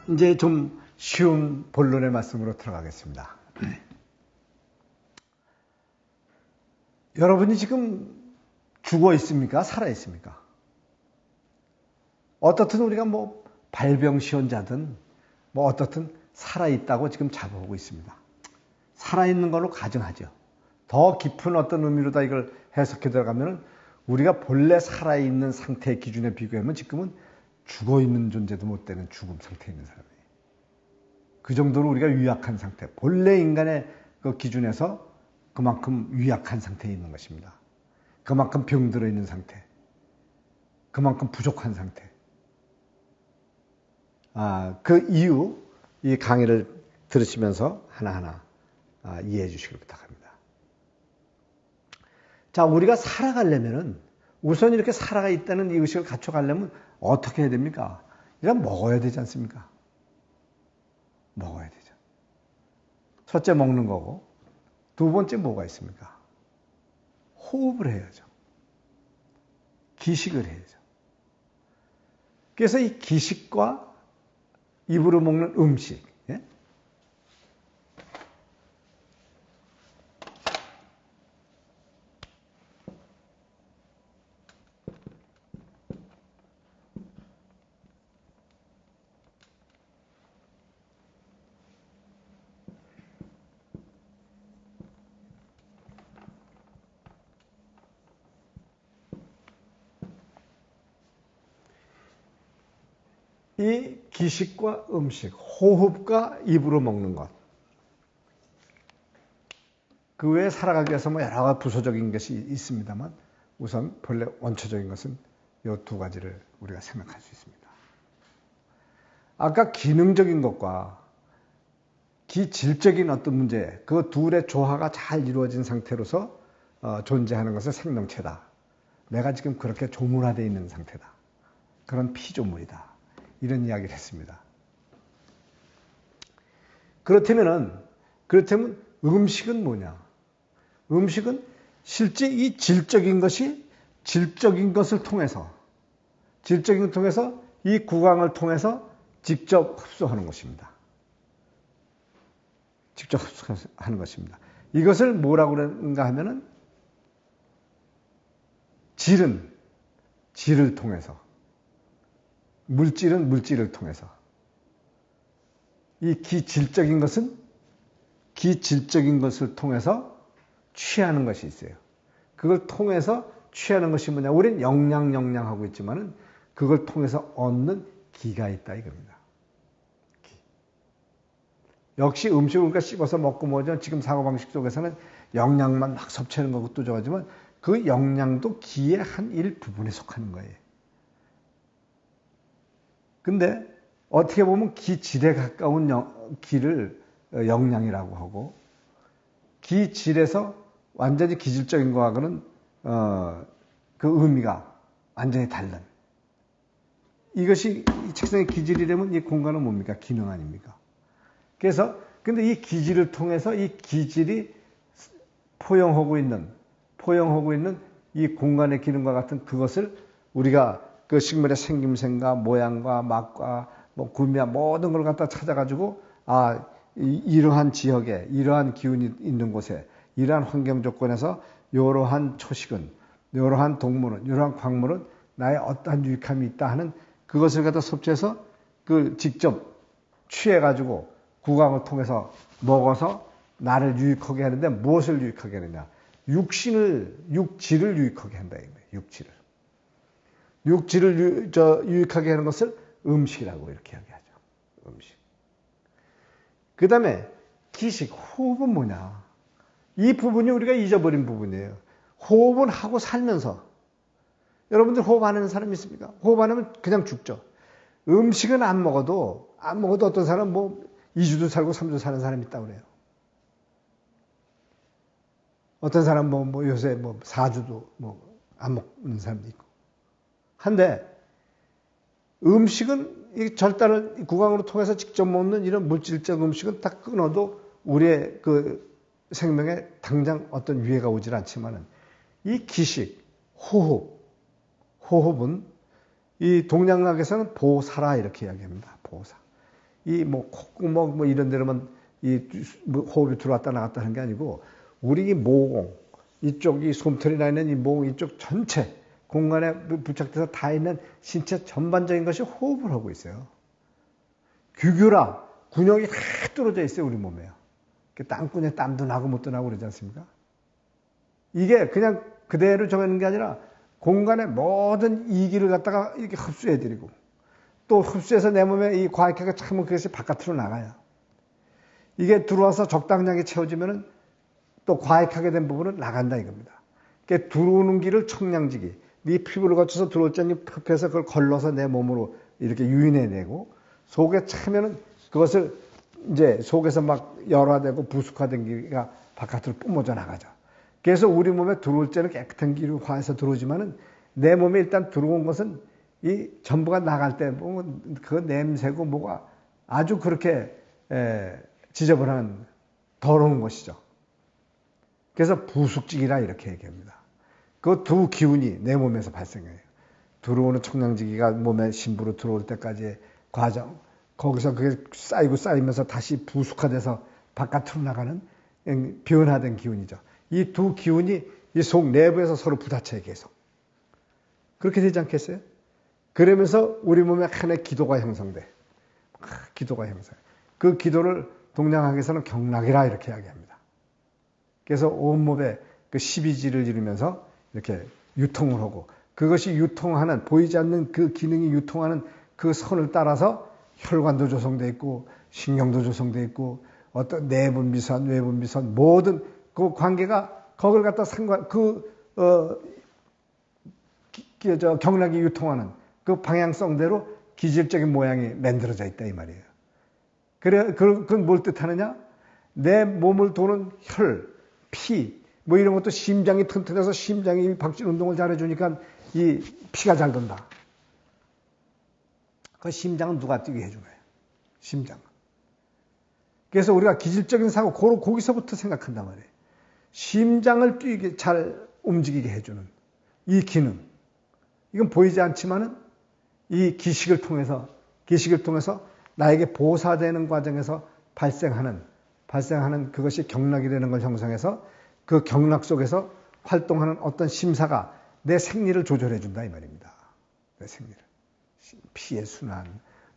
이제 좀 쉬운 본론의 말씀으로 들어가겠습니다. 여러분이 지금 죽어 있습니까? 살아 있습니까? 어떻든 우리가 뭐 발병시원자든 뭐 어떻든 살아 있다고 지금 잡아오고 있습니다. 살아 있는 걸로 가정하죠. 더 깊은 어떤 의미로다 이걸 해석해 들어가면 우리가 본래 살아 있는 상태의 기준에 비교하면 지금은 죽어 있는 존재도 못 되는 죽음 상태에 있는 사람이에요. 그 정도로 우리가 유약한 상태, 본래 인간의 그 기준에서 그만큼 유약한 상태에 있는 것입니다. 그만큼 병들어 있는 상태, 그만큼 부족한 상태. 그 이유, 이 강의를 들으시면서 하나하나 이해해 주시길 부탁합니다. 자, 우리가 살아가려면은 우선 이렇게 살아가 있다는 이 의식을 갖춰가려면 어떻게 해야 됩니까? 일단 먹어야 되지 않습니까? 먹어야 되죠. 첫째 먹는 거고, 두 번째 뭐가 있습니까? 호흡을 해야죠. 기식을 해야죠. 그래서 이 기식과 입으로 먹는 음식, 이 기식과 음식, 호흡과 입으로 먹는 것. 그 외에 살아가기 위해서 뭐 여러 가지 부수적인 것이 있습니다만 우선 본래 원초적인 것은 이 두 가지를 우리가 생각할 수 있습니다. 아까 기능적인 것과 기질적인 어떤 문제, 그 둘의 조화가 잘 이루어진 상태로서 존재하는 것은 생명체다. 내가 지금 그렇게 조문화되어 있는 상태다. 그런 피조물이다. 이런 이야기를 했습니다. 그렇다면 음식은 뭐냐? 음식은 실제 이 질적인 것을 통해서 이 구강을 통해서 직접 흡수하는 것입니다. 직접 흡수하는 것입니다. 이것을 뭐라고 그러는가 하면은 질을 통해서, 물질은 물질을 통해서, 이 기질적인 것을 통해서 취하는 것이 있어요. 그걸 통해서 취하는 것이 뭐냐? 우리는 영양하고 있지만은 그걸 통해서 얻는 기가 있다 이겁니다. 기. 역시 음식을 우리가 씹어서 먹고 뭐죠? 지금 사고방식 속에서는 영양만 막 섭취하는 것도 좋아하지만 그 영양도 기의 한 일부분에 속하는 거예요. 근데 어떻게 보면 기질에 가까운 기를 영양이라고 하고 기질에서 완전히 기질적인 거하고는 그 의미가 완전히 다른. 이것이 이 책상의 기질이라면 이 공간은 뭡니까? 기능 아닙니까? 그래서 근데 이 기질을 통해서 이 기질이 포용하고 있는 이 공간의 기능과 같은 그것을 우리가 그 식물의 생김새과 모양과 맛과 뭐 구미와 모든 걸 갖다 찾아가지고 이러한 지역에 이러한 기운이 있는 곳에 이러한 환경 조건에서 이러한 초식은 이러한 동물은 이러한 광물은 나의 어떠한 유익함이 있다 하는 그것을 갖다 섭취해서 그 직접 취해가지고 구강을 통해서 먹어서 나를 유익하게 하는데 무엇을 유익하게 하느냐? 육질을 유익하게 한다. 육질을 유익하게 하는 것을 음식이라고 이렇게 이야기하죠. 음식. 그 다음에 기식, 호흡은 뭐냐? 이 부분이 우리가 잊어버린 부분이에요. 호흡은 하고 살면서. 여러분들 호흡 안 하는 사람 있습니까? 호흡 안 하면 그냥 죽죠. 음식은 안 먹어도 어떤 사람은 뭐 2주도 살고 3주 사는 사람이 있다고 그래요. 어떤 사람은 뭐 요새 뭐 4주도 뭐 안 먹는 사람도 있고. 한데 음식은 이 절단을 구강으로 통해서 직접 먹는 이런 물질적 음식은 다 끊어도 우리의 그 생명에 당장 어떤 위해가 오질 않지만은 이 기식, 호흡은 이 동양학에서는 보사라 이렇게 이야기합니다. 보사. 이 뭐 콧구멍 뭐 이런 데로만 이 호흡이 들어왔다 나갔다 하는 게 아니고 우리 이 모공 이쪽 이 솜털이 나 있는 이 모공 이쪽 전체 공간에 부착돼서 다 있는 신체 전반적인 것이 호흡을 하고 있어요. 규규라 근육이 다 뚫어져 있어요 우리 몸에요. 땀꾼에 땀도 나고 못도 나고 그러지 않습니까? 이게 그냥 그대로 정해놓은 게 아니라 공간의 모든 이기를 갖다가 이렇게 흡수해드리고 또 흡수해서 내 몸에 이 과학하게 차면 그것이 바깥으로 나가요. 이게 들어와서 적당량이 채워지면은 또 과학하게 된 부분은 나간다 이겁니다. 그러니까 들어오는 길을 청량지기, 네 피부를 거쳐서 들어올 적에 흡해서 그걸 걸러서 내 몸으로 이렇게 유인해내고 속에 차면은 그것을 이제 속에서 막 열화되고 부숙화된 기가 바깥으로 뿜어져 나가죠. 그래서 우리 몸에 들어올 때는 깨끗한 길이 화해서 들어오지만은 내 몸에 일단 들어온 것은 이 전부가 나갈 때 보면 그 냄새고 뭐가 아주 그렇게 지저분한 더러운 것이죠. 그래서 부숙지기라 이렇게 얘기합니다. 그 두 기운이 내 몸에서 발생해요. 들어오는 청량지기가 몸에 심부로 들어올 때까지의 과정, 거기서 그게 쌓이면서 다시 부숙화돼서 바깥으로 나가는 변화된 기운이죠. 이 두 기운이 이 속 내부에서 서로 부딪혀요 계속. 그렇게 되지 않겠어요? 그러면서 우리 몸에 하나의 기도가 형성돼. 기도가 형성해. 그 기도를 동양학에서는 경락이라 이렇게 이야기합니다. 그래서 온몸에 그 12지를 이루면서 이렇게 유통을 하고 그것이 유통하는 보이지 않는 그 기능이 유통하는 그 선을 따라서 혈관도 조성되어 있고 신경도 조성되어 있고 어떤 내분비선, 외분비선 모든 그 관계가 거기를 갖다 상관 경락이 유통하는 그 방향성대로 기질적인 모양이 만들어져 있다 이 말이에요. 그래 그건 뭘 뜻하느냐? 내 몸을 도는 혈, 피, 뭐 이런 것도 심장이 튼튼해서 심장이 박질 운동을 잘해주니까 이 피가 잘 돈다. 그 심장은 누가 뛰게 해준 거예요? 심장. 그래서 우리가 기질적인 사고, 거기서부터 생각한단 말이에요. 심장을 뛰게 잘 움직이게 해주는 이 기능. 이건 보이지 않지만은 이 기식을 통해서 나에게 보사되는 과정에서 발생하는 그것이 경락이라는 걸 형성해서 그 경락 속에서 활동하는 어떤 심사가 내 생리를 조절해 준다 이 말입니다. 내 생리를. 피의 순환,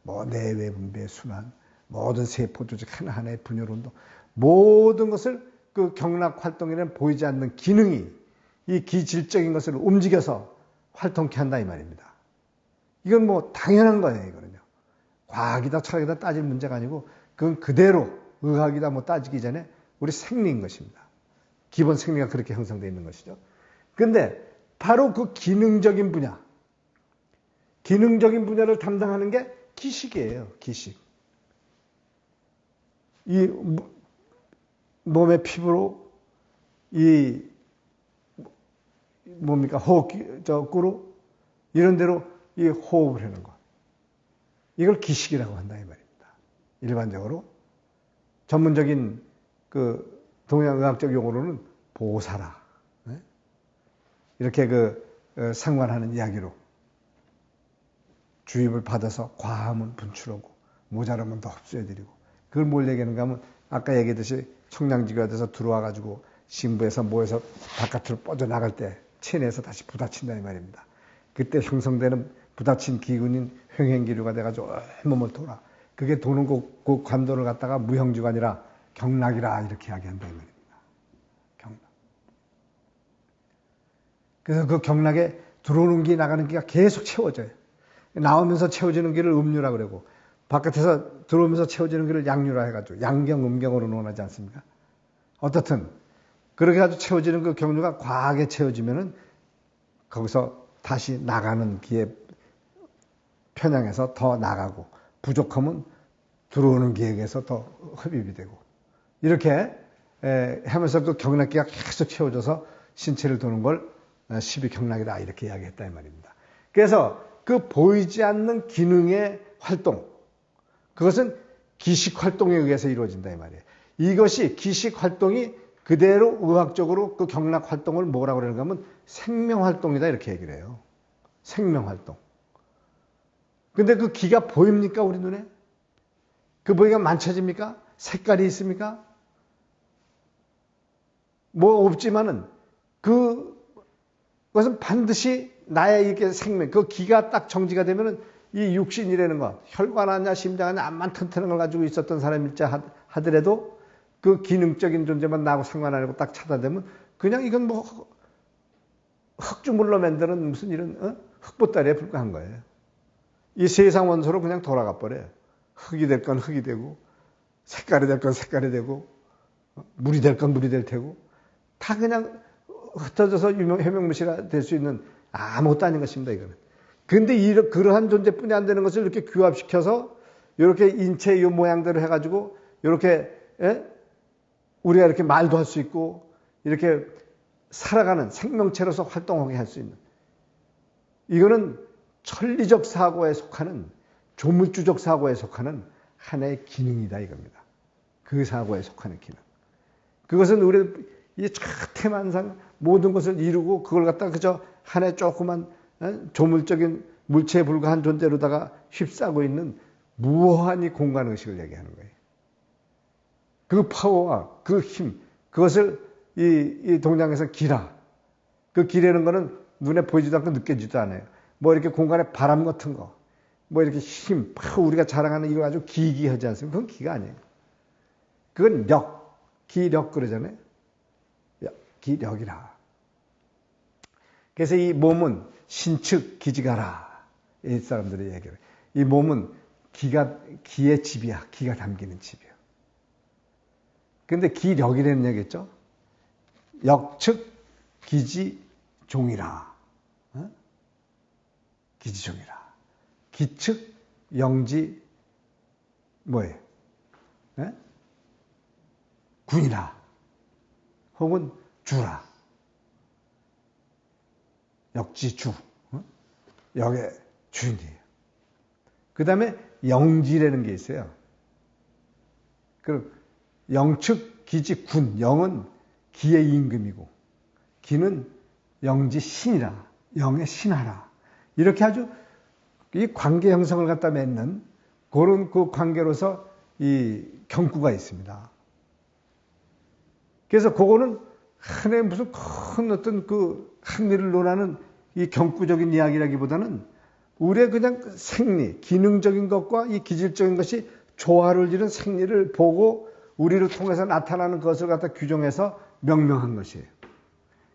뭐 내외 분비의 순환, 모든 세포 조직 하나하나의 분열 운동, 모든 것을 그 경락 활동에는 보이지 않는 기능이 이 기질적인 것을 움직여서 활동케 한다 이 말입니다. 이건 뭐 당연한 거예요, 이거는요. 과학이다 철학이다 따질 문제가 아니고 그건 그대로 의학이다 뭐 따지기 전에 우리 생리인 것입니다. 기본 생리가 그렇게 형성되어 있는 것이죠. 근데 바로 그 기능적인 분야를 담당하는 게 기식이에요. 기식. 이 몸의 피부로 이 뭡니까 꿀로 이런 데로 이 호흡을 하는 것. 이걸 기식이라고 한다 이 말입니다. 일반적으로 전문적인 그 동양의학적 용어로는 보사라. 네? 이렇게 상관하는 이야기로 주입을 받아서 과하면 분출하고 모자라면 더 흡수해드리고 그걸 뭘 얘기하는가 하면 아까 얘기했듯이 청량지기가 돼서 들어와가지고 심부에서 모여서 바깥으로 뻗어나갈 때 체내에서 다시 부딪힌다 이 말입니다. 그때 형성되는 부딪힌 기운인 횡행기류가 돼가지고 온몸을 돌아. 그게 도는 그 관도를 갖다가 무형주관이라 경락이라 이렇게 이야기한다 이 말입니다. 경락. 그래서 그 경락에 들어오는 기 나가는 기가 계속 채워져요. 나오면서 채워지는 길을 음류라 그러고 바깥에서 들어오면서 채워지는 길을 양류라 해가지고 양경, 음경으로 논하지 않습니까? 어떻든 그렇게 해가지고 채워지는 그 경류가 과하게 채워지면은 거기서 다시 나가는 기에 편향해서 더 나가고 부족하면 들어오는 기에서 더 흡입이 되고 이렇게 하면서 그 경락기가 계속 채워져서 신체를 도는 걸 12경락이다 이렇게 이야기했다 이 말입니다. 그래서 그 보이지 않는 기능의 활동 그것은 기식 활동에 의해서 이루어진다 이 말이에요. 이것이 기식 활동이 그대로 의학적으로 그 경락 활동을 뭐라고 그러는가 하면 생명 활동이다 이렇게 얘기를 해요. 생명 활동. 근데 그 기가 보입니까 우리 눈에? 그 부위가 만져집니까? 색깔이 있습니까? 뭐 없지만은 그것은 반드시 나의 이렇게 생명, 그 기가 딱 정지가 되면은 이 육신이라는 것, 혈관하냐 심장하냐 암만 튼튼한 걸 가지고 있었던 사람일자 하더라도 그 기능적인 존재만 나하고 상관 안 하고 딱 차단되면 그냥 이건 뭐 흙주물로 만드는 무슨 이런 흙보따리에 불과한 거예요. 이 세상 원소로 그냥 돌아가 버려요. 흙이 될 건 흙이 되고 색깔이 될 건 색깔이 되고 물이 될 건 물이 될 테고 다 그냥 흩어져서 해명무시가 될 수 있는 아무것도 아닌 것입니다. 이거는. 근데 그러한 존재뿐이 안 되는 것을 이렇게 규합시켜서 이렇게 인체의 이 모양대로 해가지고 이렇게 우리가 이렇게 말도 할 수 있고 이렇게 살아가는 생명체로서 활동하게 할 수 있는 이거는 천리적 사고에 속하는 조물주적 사고에 속하는 하나의 기능이다 이겁니다. 그 사고에 속하는 기능. 그것은 우리 이 태만상 모든 것을 이루고 그걸 갖다가 그저 하나의 조그만 조물적인 물체에 불과한 존재로다가 휩싸고 있는 무한한 이 공간의식을 얘기하는 거예요. 그 파워와 그 힘, 그것을 이 동양에서 기라. 그 기라는 거는 눈에 보이지도 않고 느껴지지도 않아요. 뭐 이렇게 공간에 바람 같은 거, 뭐 이렇게 힘, 우리가 자랑하는 이거 아주 기기하지 않습니까? 그건 기가 아니에요. 그건 력, 기력 그러잖아요. 기력이라. 그래서 이 몸은 신축 기지가라. 이 사람들이 얘기해요. 이 몸은 기의 집이야. 기가 담기는 집이야. 근데 기력이라는 얘기겠죠? 역측 기지종이라. 기지종이라. 기측 영지 뭐예요? 군이라. 혹은 주라. 역지주. 역의 주인이에요. 그 다음에 영지라는 게 있어요. 그 영측 기지 군. 영은 기의 임금이고 기는 영지 신이라. 영의 신하라. 이렇게 아주 이 관계 형성을 갖다 맺는 그런 그 관계로서 이 경구가 있습니다. 그래서 그거는 하나의 무슨 큰 어떤 그 합리를 논하는 이 경구적인 이야기라기보다는 우리의 그냥 생리, 기능적인 것과 이 기질적인 것이 조화를 이룬 생리를 보고 우리를 통해서 나타나는 것을 갖다 규정해서 명명한 것이에요.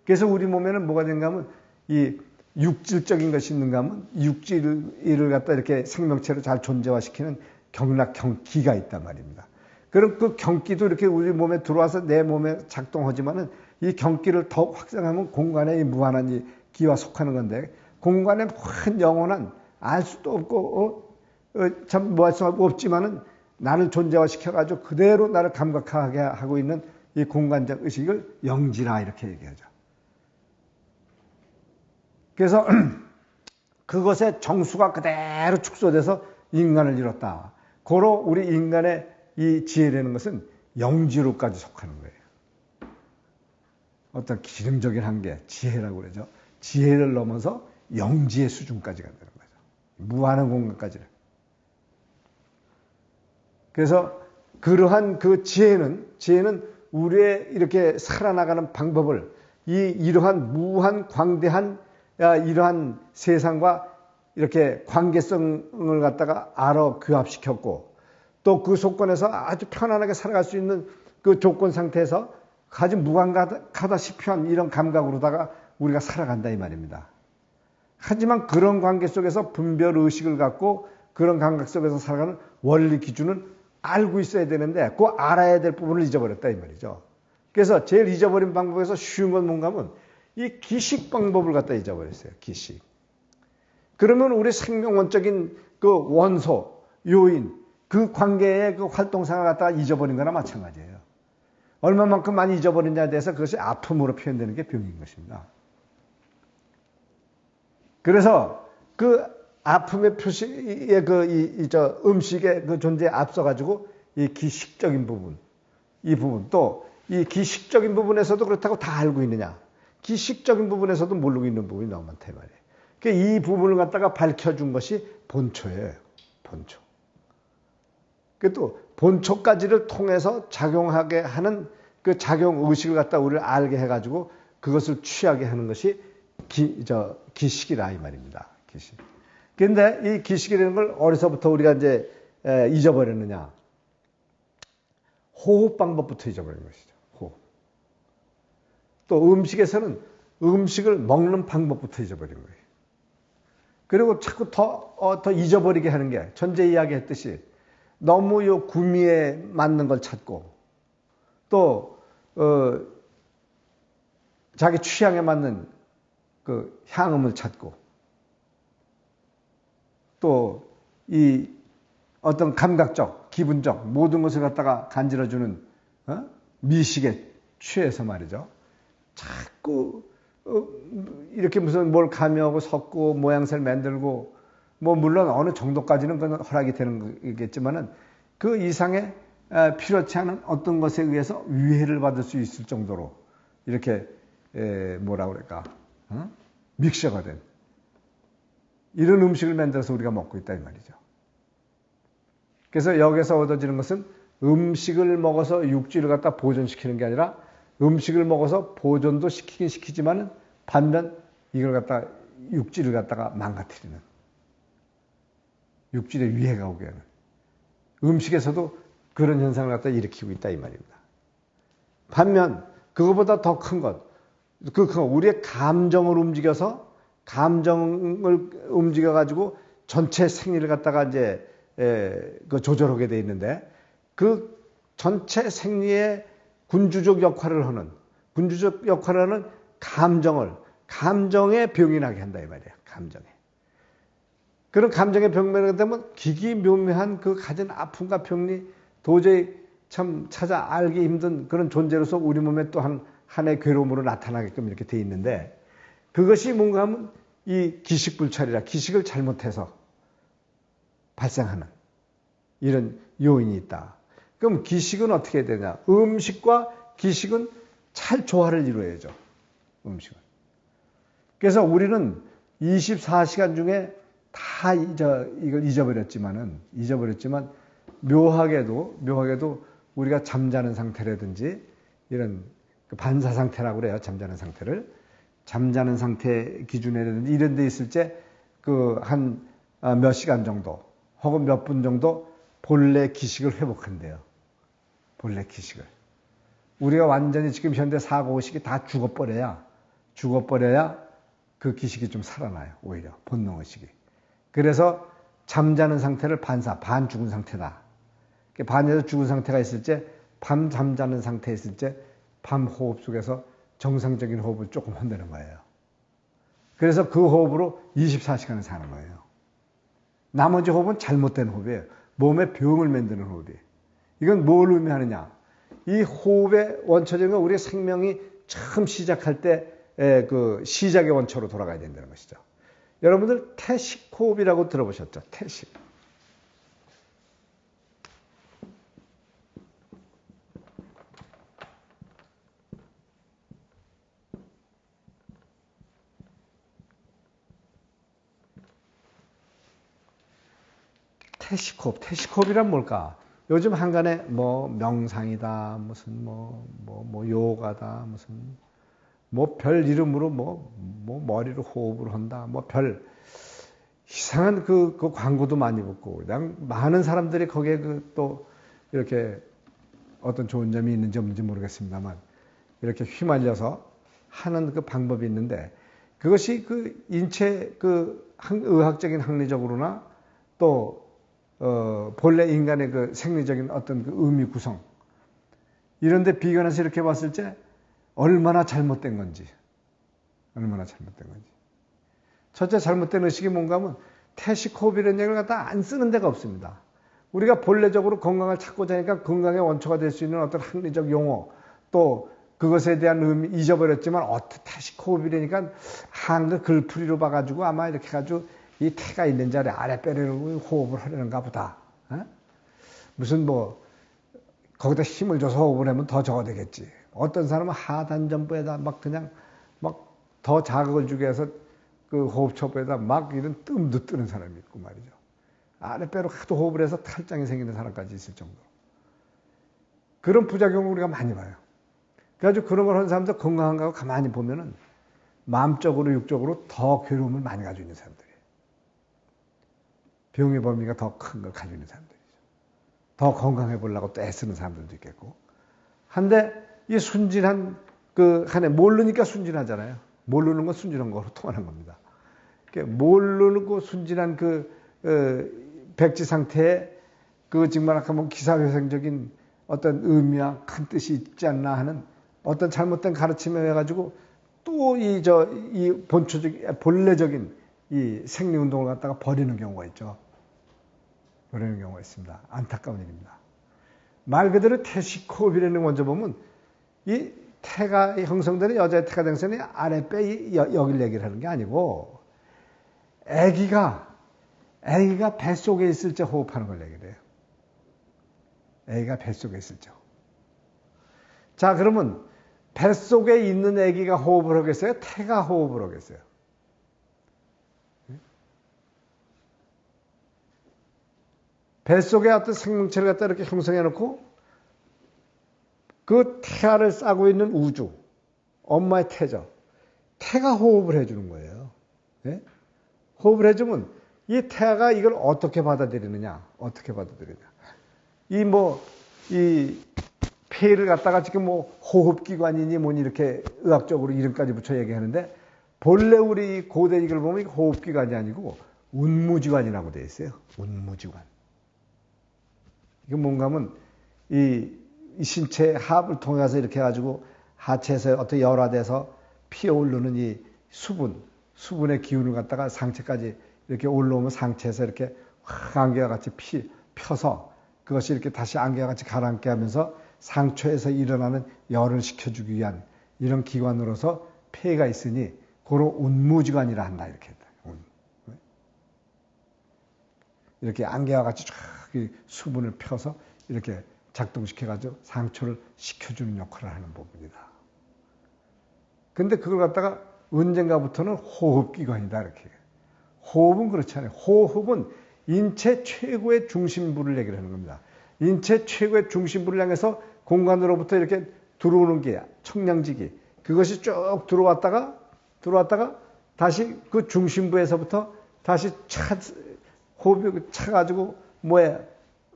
그래서 우리 몸에는 뭐가 되는가 하면 이 육질적인 것이 있는가 하면 육질을 갖다 이렇게 생명체로 잘 존재화시키는 경락, 경기가 있단 말입니다. 그럼 그 경기도 이렇게 우리 몸에 들어와서 내 몸에 작동하지만은 이 경기를 더욱 확장하면 공간에 이 무한한 이 기와 속하는 건데 공간에 무한 영원한 알 수도 없고 참 뭐 할 수 없지만은 나를 존재화시켜가지고 그대로 나를 감각하게 하고 있는 이 공간적 의식을 영지라 이렇게 얘기하죠. 그래서 그것의 정수가 그대로 축소돼서 인간을 이뤘다. 고로 우리 인간의 이 지혜라는 것은 영지로까지 속하는 거예요. 어떤 기능적인 한계, 지혜라고 그러죠. 지혜를 넘어서 영지의 수준까지 간다는 거죠. 무한한 공간까지를. 그래서 그러한 그 지혜는 우리의 이렇게 살아나가는 방법을 이러한 무한 광대한 이러한 세상과 이렇게 관계성을 갖다가 알아 규합시켰고 또 그 조건에서 아주 편안하게 살아갈 수 있는 그 조건 상태에서 아주 무감각하다시피 한 이런 감각으로다가 우리가 살아간다 이 말입니다. 하지만 그런 관계 속에서 분별 의식을 갖고 그런 감각 속에서 살아가는 원리 기준은 알고 있어야 되는데 그 알아야 될 부분을 잊어버렸다 이 말이죠. 그래서 제일 잊어버린 방법에서 쉬운 건 뭔가 하면 이 기식 방법을 갖다 잊어버렸어요. 기식. 그러면 우리 생명원적인 그 원소, 요인, 그 관계의 그 활동상을 갖다가 잊어버린 거나 마찬가지예요. 얼마만큼 많이 잊어버리냐에 대해서 그것이 아픔으로 표현되는 게 병인 것입니다. 그래서 그 아픔의 표시의 음식의 그 존재에 앞서가지고 이 기식적인 부분, 이 부분 또 이 기식적인 부분에서도 그렇다고 다 알고 있느냐. 기식적인 부분에서도 모르고 있는 부분이 너무 많다 이 말이에요. 그러니까 이 부분을 갖다가 밝혀준 것이 본초예요. 본초. 그 또 본초까지를 통해서 작용하게 하는 그 작용 의식을 갖다 우리를 알게 해가지고 그것을 취하게 하는 것이 기식이라 이 말입니다. 기식. 그런데 이 기식이라는 걸 어디서부터 우리가 이제 잊어버렸느냐? 호흡 방법부터 잊어버린 것이죠. 호흡. 또 음식에서는 음식을 먹는 방법부터 잊어버린 거예요. 그리고 자꾸 더 잊어버리게 하는 게 전제 이야기했듯이 너무 요 구미에 맞는 걸 찾고 또 자기 취향에 맞는 그 향음을 찾고 또 이 어떤 감각적, 기분적 모든 것을 갖다가 간지러주는 미식에 취해서 말이죠. 자꾸 이렇게 무슨 뭘 가미하고 섞고 모양새를 만들고 뭐 물론 어느 정도까지는 그건 허락이 되는 거겠지만은 그 이상의 필요치 않은 어떤 것에 의해서 위해를 받을 수 있을 정도로 이렇게 뭐라 그럴까 믹셔가 된 이런 음식을 만들어서 우리가 먹고 있다 이 말이죠. 그래서 여기서 얻어지는 것은 음식을 먹어서 육질을 갖다 보존시키는 게 아니라 음식을 먹어서 보존도 시키긴 시키지만은 반면 이걸 갖다 육질을 갖다가 망가뜨리는 육질에 위해가 오게 하는 음식에서도 그런 현상을 갖다 일으키고 있다 이 말입니다. 반면 그거보다 더 큰 것, 우리의 감정을 움직여서 감정을 움직여 가지고 전체 생리를 갖다가 이제 조절하게 돼 있는데 그 전체 생리의 군주적 역할을 하는 감정에 병이나게 한다 이 말이에요. 감정에. 그런 감정의 병면하게 되면 기기묘묘한 그 가진 아픔과 병리 도저히 참 찾아 알기 힘든 그런 존재로서 우리 몸에 또 한 해의 괴로움으로 나타나게끔 이렇게 돼 있는데 그것이 뭔가 하면 이 기식불찰이라 기식을 잘못해서 발생하는 이런 요인이 있다. 그럼 기식은 어떻게 해야 되냐? 음식과 기식은 찰조화를 이루어야죠. 음식은. 그래서 우리는 24시간 중에 다 이걸 잊어버렸지만 묘하게도 우리가 잠자는 상태라든지 이런 반사 상태라고 그래요. 잠자는 상태 기준이라든지 이런 데 있을 때 그 한 몇 시간 정도 혹은 몇 분 정도 본래 기식을 회복한대요. 본래 기식을. 우리가 완전히 지금 현대 사고의식이 다 죽어버려야 그 기식이 좀 살아나요. 오히려 본능의식이. 그래서 잠자는 상태를 반 죽은 상태다. 반에서 죽은 상태가 있을 때 밤 잠자는 상태에 있을 때 밤 호흡 속에서 정상적인 호흡을 조금 한다는 거예요. 그래서 그 호흡으로 24시간을 사는 거예요. 나머지 호흡은 잘못된 호흡이에요. 몸에 병을 만드는 호흡이에요. 이건 뭘 의미하느냐? 이 호흡의 원초적인 건 우리의 생명이 처음 시작할 때 그 시작의 원초로 돌아가야 된다는 것이죠. 여러분들 태식 호흡이라고 들어보셨죠? 태식. 태식호흡이란 뭘까? 요즘 한간에 뭐 명상이다, 무슨 뭐 요가다, 무슨 뭐 별 이름으로 뭐 머리로 호흡을 한다, 뭐 별 이상한 그 광고도 많이 붙고 그냥 많은 사람들이 거기에 또 이렇게 어떤 좋은 점이 있는지 없는지 모르겠습니다만 이렇게 휘말려서 하는 그 방법이 있는데 그것이 그 인체 의학적인 학리적으로나 또 본래 인간의 그 생리적인 어떤 그 의미 구성 이런데 비견해서 이렇게 봤을 때 얼마나 잘못된 건지 첫째 잘못된 의식이 뭔가 하면 태식호흡이라는 얘기를 갖다 안 쓰는 데가 없습니다. 우리가 본래적으로 건강을 찾고자 하니까 건강의 원초가 될 수 있는 어떤 학리적 용어 또 그것에 대한 의미 잊어버렸지만 태식호흡이라니까 한글 글풀이로 봐가지고 아마 이렇게 해가지고 이 태가 있는 자리에 아랫배를 호흡을 하려는가 보다. 무슨 거기다 힘을 줘서 호흡을 하면 더 적어 되겠지. 어떤 사람은 하단전부에다 그냥 더 자극을 주기 위해서 그 호흡초부에다 이런 뜸도 뜨는 사람이 있고 말이죠. 아랫배로 하도 호흡을 해서 탈장이 생기는 사람까지 있을 정도로. 그런 부작용을 우리가 많이 봐요. 그래가지고 그런 걸 하는 사람들 건강한가 하고 가만히 보면은 마음적으로 육적으로 더 괴로움을 많이 가지고 있는 사람들이에요. 병의 범위가 더 큰 걸 가지고 있는 사람들이죠. 더 건강해 보려고 또 애쓰는 사람들도 있겠고. 한데 이 순진한 한에 모르니까 순진하잖아요. 모르는 건 순진한 거로 통하는 겁니다. 모르고 순진한 백지 상태에 정말 아까 뭐 기사회생적인 어떤 의미와 큰 뜻이 있지 않나 하는 어떤 잘못된 가르침에 해가지고 또 이 본래적인 이 생리운동을 갖다가 버리는 경우가 있죠. 버리는 경우가 있습니다. 안타까운 일입니다. 말 그대로 태식호흡이라는 거 먼저 보면 이 태가 형성되는 여자의 태가 형성되는 아랫배 여길 얘기를 하는 게 아니고 아기가 뱃속에 있을 때 호흡하는 걸 얘기를 해요. 아기가 뱃속에 있을 때. 자, 그러면 뱃속에 있는 아기가 호흡을 하겠어요? 태가 호흡을 하겠어요? 뱃속에 어떤 생명체를 갖다 이렇게 형성해 놓고 그 태아를 싸고 있는 우주, 엄마의 태죠. 태가 호흡을 해주는 거예요. 네? 호흡을 해주면 이 태아가 이걸 어떻게 받아들이느냐, 이 폐를 갖다가 지금 호흡기관이니 뭐니 이렇게 의학적으로 이름까지 붙여 얘기하는데 본래 우리 고대 이걸 보면 호흡기관이 아니고 운무지관이라고 되어 있어요. 운무지관. 이건 뭔가 하면 이 신체 하압을 통해서 이렇게 해가지고 하체에서 어떻게 열화돼서 피에 오르는 이 수분의 기운을 갖다가 상체까지 이렇게 올라오면 상체에서 이렇게 확 안개와 같이 펴서 그것이 이렇게 다시 안개와 같이 가라앉게 하면서 상처에서 일어나는 열을 식혀주기 위한 이런 기관으로서 폐가 있으니 그런 운무지관이라 한다 이렇게 했다. 이렇게 안개와 같이 쫙 수분을 펴서 이렇게 작동시켜가지고 상처를 식혀주는 역할을 하는 부분이다. 근데 그걸 갖다가 언젠가부터는 호흡기관이다 이렇게. 호흡은 그렇지 않아요. 호흡은 인체 최고의 중심부를 얘기를 하는 겁니다. 인체 최고의 중심부를 향해서 공간으로부터 이렇게 들어오는 게 청량지기. 그것이 쭉 들어왔다가 다시 그 중심부에서부터 다시 호흡이 차가지고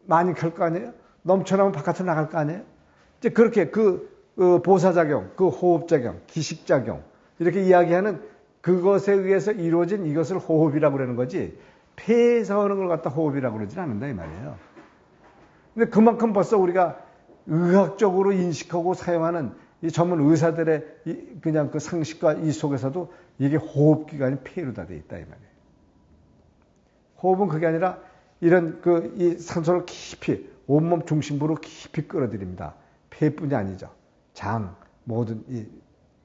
많이 갈 거 아니에요? 넘쳐나면 바깥으로 나갈 거 아니에요? 이제 그렇게 보사작용, 호흡작용, 기식작용 이렇게 이야기하는 그것에 의해서 이루어진 이것을 호흡이라고 그러는 거지 폐에서 하는 걸 갖다 호흡이라고 그러진 않는다 이 말이에요. 근데 그만큼 벌써 우리가 의학적으로 인식하고 사용하는 이 전문 의사들의 그냥 그 상식과 이 속에서도 이게 호흡기관이 폐로 다 돼 있다 이 말이에요. 호흡은 그게 아니라 이런 이 산소를 깊이 온몸 중심부로 깊이 끌어들입니다. 폐뿐이 아니죠. 장, 모든 이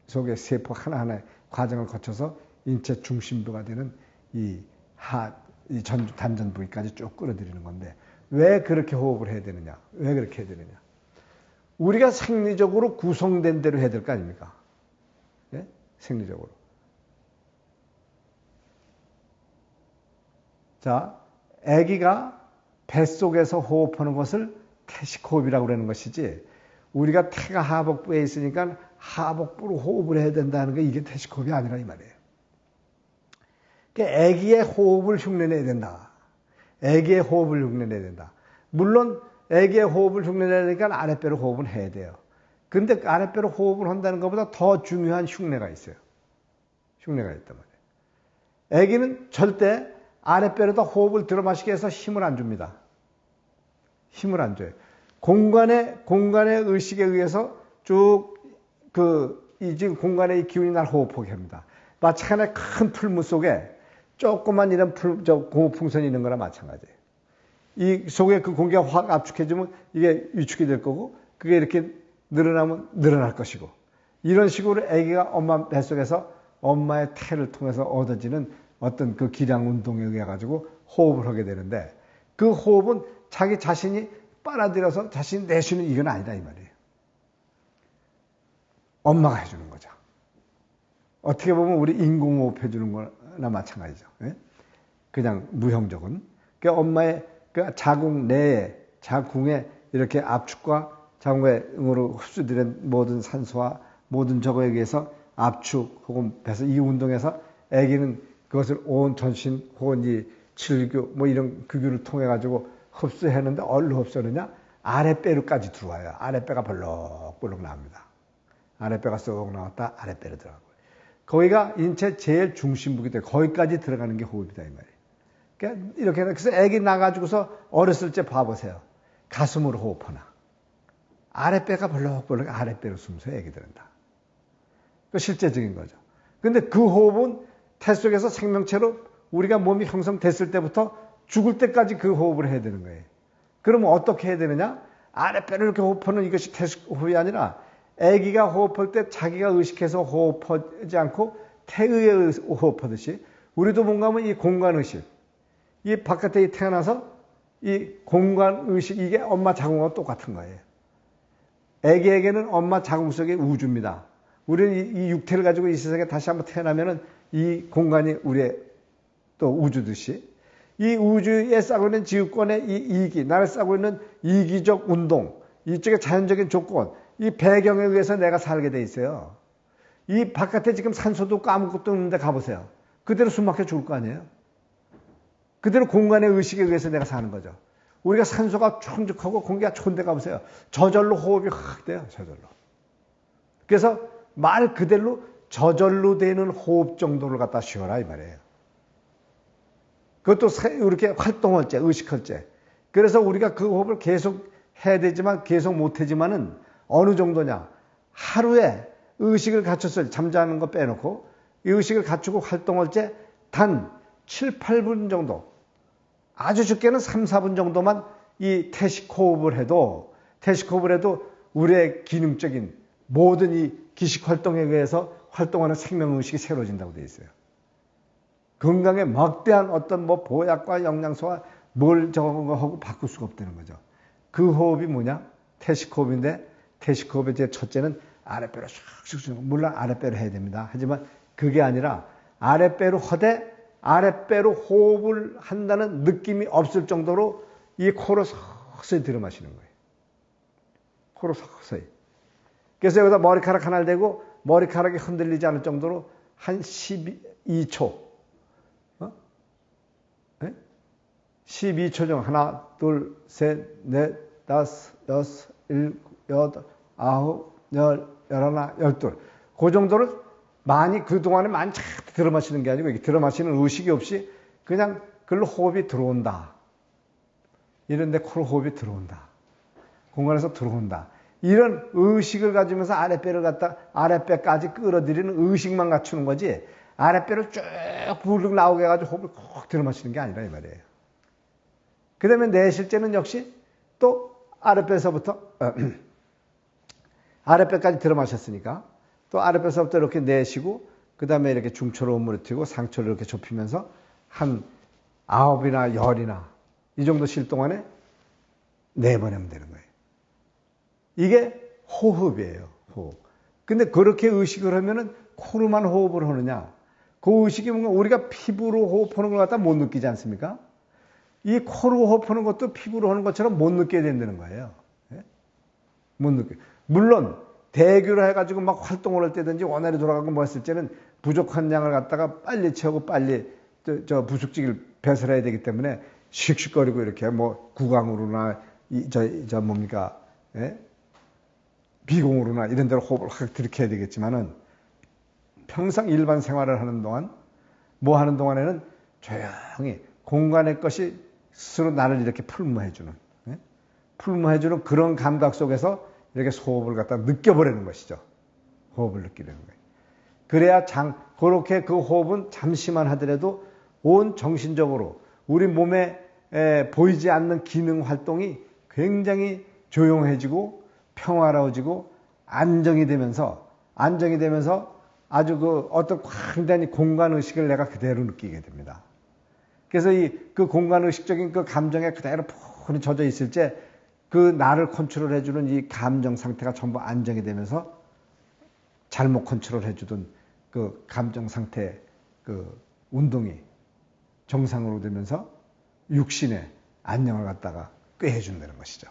속의 세포 하나하나의 과정을 거쳐서 인체 중심부가 되는 이 단전 부위까지 쭉 끌어들이는 건데 왜 그렇게 호흡을 해야 되느냐? 왜 그렇게 해야 되느냐? 우리가 생리적으로 구성된 대로 해야 될 거 아닙니까? 예? 생리적으로. 자, 아기가 뱃속에서 호흡하는 것을 태식호흡이라고 그러는 것이지 우리가 태가 하복부에 있으니까 하복부로 호흡을 해야 된다는 게 이게 태식호흡이 아니라 이 말이에요. 그러니까 아기의 호흡을 흉내내야 된다. 아기의 호흡을 흉내내야 된다. 물론 아기의 호흡을 흉내내니까 아랫배로 호흡은 해야 돼요. 근데 아랫배로 호흡을 한다는 것보다 더 중요한 흉내가 있어요. 흉내가 있단 말이에요. 아기는 절대 아랫배로다 호흡을 들어마시게 해서 힘을 안 줍니다. 힘을 안 줘요. 공간의 의식에 의해서 쭉 지금 공간의 이 기운이 날 호흡하게 합니다. 마치 하나의 큰 풀무 속에 조그만 이런 고무풍선이 있는 거나 마찬가지예요. 이 속에 그 공기가 확 압축해지면 이게 위축이 될 거고 그게 이렇게 늘어나면 늘어날 것이고 이런 식으로 아기가 엄마 뱃속에서 엄마의 태를 통해서 얻어지는 어떤 그 기량 운동에 의해 가지고 호흡을 하게 되는데 그 호흡은 자기 자신이 빨아들여서 자신이 내쉬는 이건 아니다 이 말이에요. 엄마가 해주는 거죠. 어떻게 보면 우리 인공호흡 해주는 거나 마찬가지죠. 예? 그냥 무형적은. 그러니까 엄마의 그 자궁 내에 자궁에 이렇게 압축과 자궁으로 흡수되는 모든 산소와 모든 저거에 의해서 압축 혹은 배서 이 운동에서 아기는 그것을 온 전신 혹은 이 칠교 뭐 이런 규를 통해 가지고 흡수했는데 어디로 흡수하느냐? 아랫배로까지 들어와요. 아랫배가 벌럭벌럭 나옵니다. 아랫배가 쏙 나왔다 아랫배로 들어가고. 거기가 인체 제일 중심부기 때문에 거기까지 들어가는 게 호흡이다 이 말이에요. 그러니까 이렇게 그래서 아기 나가지고서 어렸을 때 봐보세요. 가슴으로 호흡하나. 아랫배가 벌럭벌럭 아랫배로 숨쉬어요 아기들은 다. 그 실제적인 거죠. 근데 그 호흡은 태 속에서 생명체로 우리가 몸이 형성됐을 때부터 죽을 때까지 그 호흡을 해야 되는 거예요. 그러면 어떻게 해야 되느냐? 아랫배를 이렇게 호흡하는 이것이 태호흡이 아니라 아기가 호흡할 때 자기가 의식해서 호흡하지 않고 태의에 호흡하듯이 우리도 뭔가 하면 이 공간의식, 이 바깥에 태어나서 이 공간의식 이게 엄마 자궁과 똑같은 거예요. 아기에게는 엄마 자궁 속에 우주입니다. 우리는 이 육태를 가지고 이 세상에 다시 한번 태어나면은 이 공간이 우리의 또 우주듯이 이 우주에 싸고 있는 지구권의 이 이기, 나를 싸고 있는 이기적 운동, 이쪽의 자연적인 조건, 이 배경에 의해서 내가 살게 돼 있어요. 이 바깥에 지금 산소도 없고 아무것도 없는데 가보세요. 그대로 숨 막혀 죽을 거 아니에요? 그대로 공간의 의식에 의해서 내가 사는 거죠. 우리가 산소가充足하고 공기가 좋은데 가보세요. 저절로 호흡이 확 돼요. 저절로. 그래서 말 그대로 저절로 되는 호흡 정도를 갖다 쉬어라 이 말이에요. 그것도 이렇게 활동할 때, 의식할 때. 그래서 우리가 그 호흡을 계속 해야 되지만 계속 못하지만은 어느 정도냐. 하루에 의식을 갖췄을 때, 잠자는 거 빼놓고 이 의식을 갖추고 활동할 때 단 7, 8분 정도, 아주 적게는 3, 4분 정도만 이 태식 호흡을 해도 우리의 기능적인 모든 이 기식 활동에 의해서 활동하는 생명의식이 새로워진다고 되어 있어요. 건강에 막대한 어떤 뭐 보약과 영양소와 뭘 저거 하고 바꿀 수가 없다는 거죠. 그 호흡이 뭐냐? 태식 호흡인데 태식 호흡의 제 첫째는 아랫배로 슉슉슉 물론 아랫배로 해야 됩니다. 하지만 그게 아니라 아랫배로 허되 아랫배로 호흡을 한다는 느낌이 없을 정도로 이 코로 서서히 들어 마시는 거예요. 코로 서서히. 그래서 여기다 머리카락 하나를 대고 머리카락이 흔들리지 않을 정도로 한 12초 12초 정도 하나, 둘, 셋, 넷, 다섯, 여섯, 일곱, 여덟, 아홉, 열, 열하나, 열둘. 그 정도를 많이 그동안에 많이 들어 마시는 게 아니고 들어 마시는 의식이 없이 그냥 글로 호흡이 들어온다. 이런 데 코로 호흡이 들어온다. 공간에서 들어온다. 이런 의식을 가지면서 아랫배를 갖다 아랫배까지 끌어들이는 의식만 갖추는 거지 아랫배를 쭉 부르륵 나오게 해가지고 호흡을 콕 들어 마시는 게 아니라 이 말이에요. 그 다음에 내쉴 때는 역시 또 아랫배에서부터 아랫배까지 들어 마셨으니까 또 아랫배에서부터 이렇게 내쉬고 그 다음에 이렇게 중초로 오므려뜨리고 상초를 이렇게 좁히면서 한 9이나 10이나 이 정도 쉴 동안에 4번 하면 되는 거예요. 이게 호흡이에요. 호흡. 근데 그렇게 의식을 하면은 코로만 호흡을 하느냐? 그 의식이 뭔가 우리가 피부로 호흡하는 걸 갖다 못 느끼지 않습니까? 이 코로 호흡하는 것도 피부로 하는 것처럼 못 느껴야 된다는 거예요. 못 느껴. 물론 대규로 해가지고 막 활동을 할 때든지 원활히 돌아가고 뭐 했을 때는 부족한 양을 갖다가 빨리 채우고 빨리 저 부숙지기를 배설해야 되기 때문에 씩씩거리고 이렇게 뭐 구강으로나 뭡니까 비공으로나 이런 데로 호흡을 확 들이켜야 되겠지만은 평상 일반 생활을 하는 동안 뭐 하는 동안에는 조용히 공간의 것이 스스로 나를 이렇게 풀무해주는 그런 감각 속에서 이렇게 호흡을 갖다 느껴버리는 것이죠. 호흡을 느끼려는 거예요. 그래야 그렇게 그 호흡은 잠시만 하더라도 온 정신적으로 우리 몸에 보이지 않는 기능 활동이 굉장히 조용해지고 평화로워지고 안정이 되면서 아주 그 어떤 굉장히 공간의식을 내가 그대로 느끼게 됩니다. 그래서 그 공간의식적인 그 감정에 그대로 푹 젖어 있을 때 그 나를 컨트롤해주는 이 감정 상태가 전부 안정이 되면서 잘못 컨트롤해주던 그 감정 상태 그 운동이 정상으로 되면서 육신의 안녕을 갖다가 꾀해준다는 것이죠.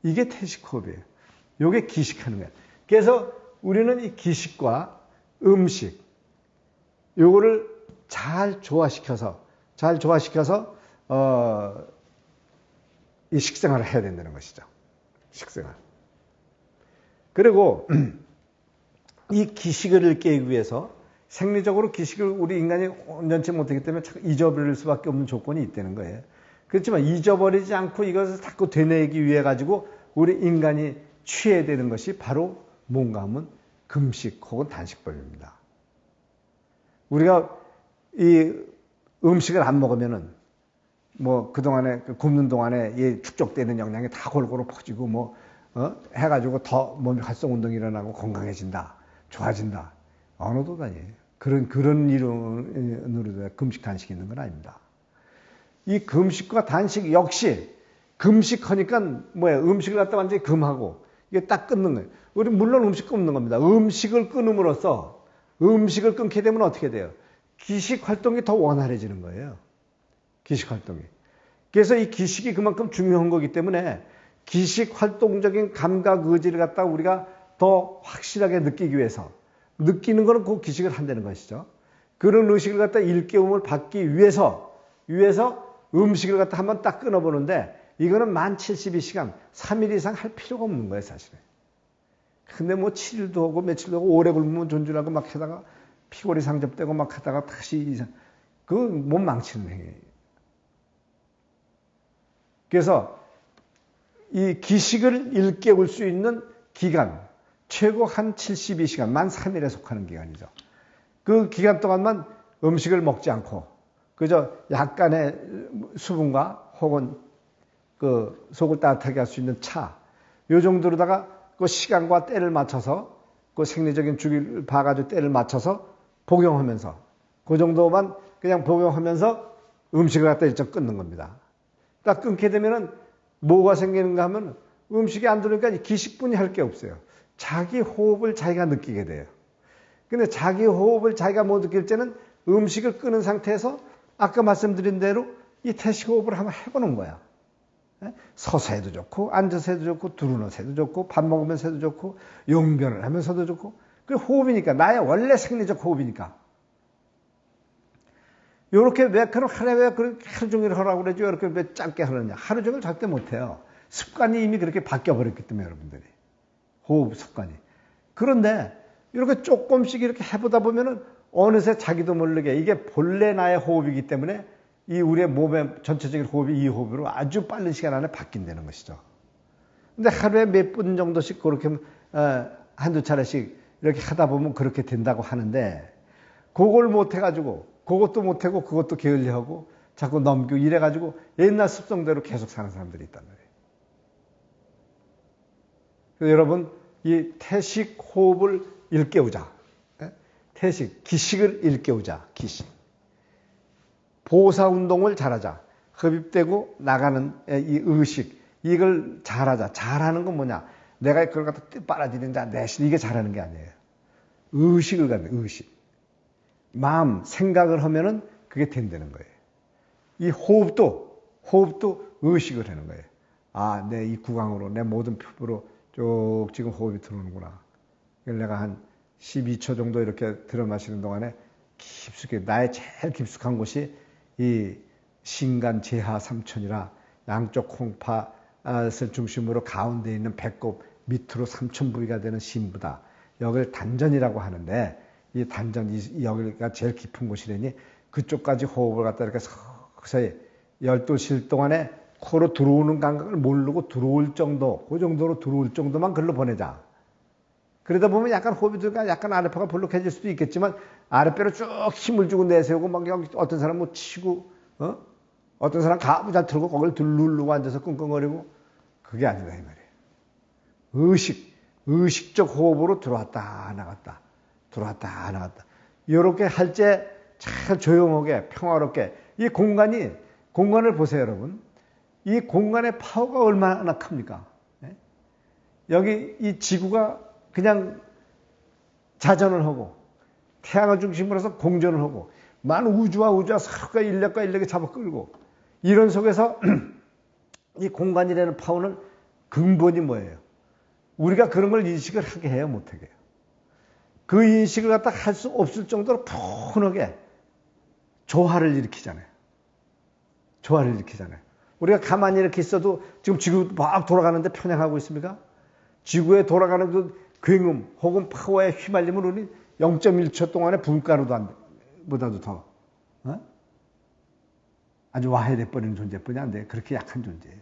이게 태식호흡이에요. 요게 기식하는 거예요. 그래서 우리는 이 기식과 음식, 요거를 잘 조화시켜서, 이 식생활을 해야 된다는 것이죠. 식생활. 그리고 이 기식을 깨기 위해서 생리적으로 기식을 우리 인간이 온전치 못하기 때문에 잊어버릴 수밖에 없는 조건이 있다는 거예요. 그렇지만 잊어버리지 않고 이것을 자꾸 되뇌기 위해 가지고 우리 인간이 취해야 되는 것이 바로 뭔가 하면 금식 혹은 단식법입니다. 우리가 이 음식을 안 먹으면은 뭐 그동안에 굶는 동안에 이 축적되는 영양이 다 골고루 퍼지고 해가지고 더 몸이 활성운동이 일어나고 건강해진다, 좋아진다. 어느도 아니에요. 그런 이론으로 금식 단식이 있는 건 아닙니다. 이 금식과 단식 역시 금식하니까 음식을 갖다 완전히 금하고 이게 딱 끊는 거예요. 우리 물론 음식 끊는 겁니다. 음식을 끊음으로써 음식을 끊게 되면 어떻게 돼요? 기식 활동이 더 원활해지는 거예요. 기식 활동이. 그래서 이 기식이 그만큼 중요한 거기 때문에 기식 활동적인 감각 의지를 갖다가 우리가 더 확실하게 느끼기 위해서 느끼는 거는 그 기식을 한다는 것이죠. 그런 의식을 갖다 일깨움을 받기 위해서 음식을 갖다 한번 딱 끊어보는데 이거는 1072시간, 3일 이상 할 필요가 없는 거예요, 사실은. 근데 7일도 하고 며칠도 하고 오래 굶으면 존줄하고 막 하다가 피골이 상접되고 막 하다가 다시 이상. 그건 몸 망치는 행위예요. 그래서 이 기식을 일깨울 수 있는 기간, 최고 한 72시간, 만 3일에 속하는 기간이죠. 그 기간 동안만 음식을 먹지 않고, 그저 약간의 수분과 혹은 그 속을 따뜻하게 할 수 있는 차, 요 정도로다가 그 시간과 때를 맞춰서, 그 생리적인 주기를 봐가지고 때를 맞춰서 복용하면서, 그 정도만 그냥 복용하면서 음식을 갖다 일찍 끊는 겁니다. 딱 끊게 되면은 뭐가 생기는가 하면 음식이 안 들어오니까 기식뿐이 할 게 없어요. 자기 호흡을 자기가 느끼게 돼요. 근데 자기 호흡을 자기가 못 느낄 때는 음식을 끊은 상태에서 아까 말씀드린 대로 이 태식 호흡을 한번 해보는 거야. 서서 해도 좋고, 앉아서 해도 좋고, 두루너서 해도 좋고, 밥 먹으면서 해도 좋고, 용변을 하면서도 좋고, 그 호흡이니까, 나의 원래 생리적 호흡이니까. 요렇게 하루에 왜 그렇게 하루 종일 하라고 그러죠? 이렇게 왜 짧게 하느냐? 하루 종일 절대 못해요. 습관이 이미 그렇게 바뀌어버렸기 때문에 여러분들이. 호흡 습관이. 그런데 이렇게 조금씩 이렇게 해보다 보면은 어느새 자기도 모르게 이게 본래 나의 호흡이기 때문에 이 우리의 몸의 전체적인 호흡이 이 호흡으로 아주 빠른 시간 안에 바뀐다는 것이죠. 근데 하루에 몇 분 정도씩 그렇게 한두 차례씩 이렇게 하다 보면 그렇게 된다고 하는데 그걸 못해가지고 그것도 못하고 그것도 게을리하고 자꾸 넘기고 이래가지고 옛날 습성대로 계속 사는 사람들이 있단 말이에요. 그래서 여러분 이 태식 호흡을 일깨우자. 태식, 기식을 일깨우자. 기식. 보사 운동을 잘하자. 흡입되고 나가는 이 의식, 이걸 잘하자. 잘하는 건 뭐냐? 내가 그걸 갖다 빨아들이는 자, 내신 이게 잘하는 게 아니에요. 의식을 갖는 의식. 마음, 생각을 하면은 그게 된다는 거예요. 이 호흡도 의식을 하는 거예요. 아, 내 이 구강으로, 내 모든 피부로 쭉 지금 호흡이 들어오는구나. 내가 한 12초 정도 이렇게 들어 마시는 동안에 깊숙이, 나의 제일 깊숙한 곳이 이 신간 제하 삼천이라 양쪽 콩팥을 중심으로 가운데 있는 배꼽 밑으로 삼천 부위가 되는 심부다. 여기를 단전이라고 하는데 이 단전, 여기가 제일 깊은 곳이라니 그쪽까지 호흡을 갖다 이렇게 서서히 12실 동안에 코로 들어오는 감각을 모르고 들어올 정도, 그 정도로 들어올 정도만 글로 보내자. 그러다 보면 약간 호흡이 들어가 약간 아랫배가 볼록해질 수도 있겠지만 아랫배로 쭉 힘을 주고 내세우고 막 여기 어떤 사람 뭐 치고, 어떤 사람 가부 잘 틀고 거기를 누르고 앉아서 끙끙거리고 그게 아니다 이 말이에요. 의식적 호흡으로 들어왔다 나갔다. 들어왔다 나갔다. 이렇게 할 때 잘 조용하게 평화롭게 이 공간을 보세요 여러분. 이 공간의 파워가 얼마나 큽니까? 여기 이 지구가 그냥 자전을 하고 태양을 중심으로 해서 공전을 하고 많은 우주와 서로가 인력과 인력이 잡아 끌고 이런 속에서 이 공간이라는 파워는 근본이 뭐예요? 우리가 그런 걸 인식을 하게 해요, 못하게 해요? 그 인식을 갖다 할 수 없을 정도로 푸근하게 조화를 일으키잖아요. 조화를 일으키잖아요. 우리가 가만히 이렇게 있어도 지금 지구 막 돌아가는데 편향하고 있습니까? 지구에 돌아가는 그 굉음 혹은 파워에 휘말리면 우리 0.1초 동안에 분가루도 보다도 더 아주 와해돼 버리는 존재뿐이 안 돼. 그렇게 약한 존재예요.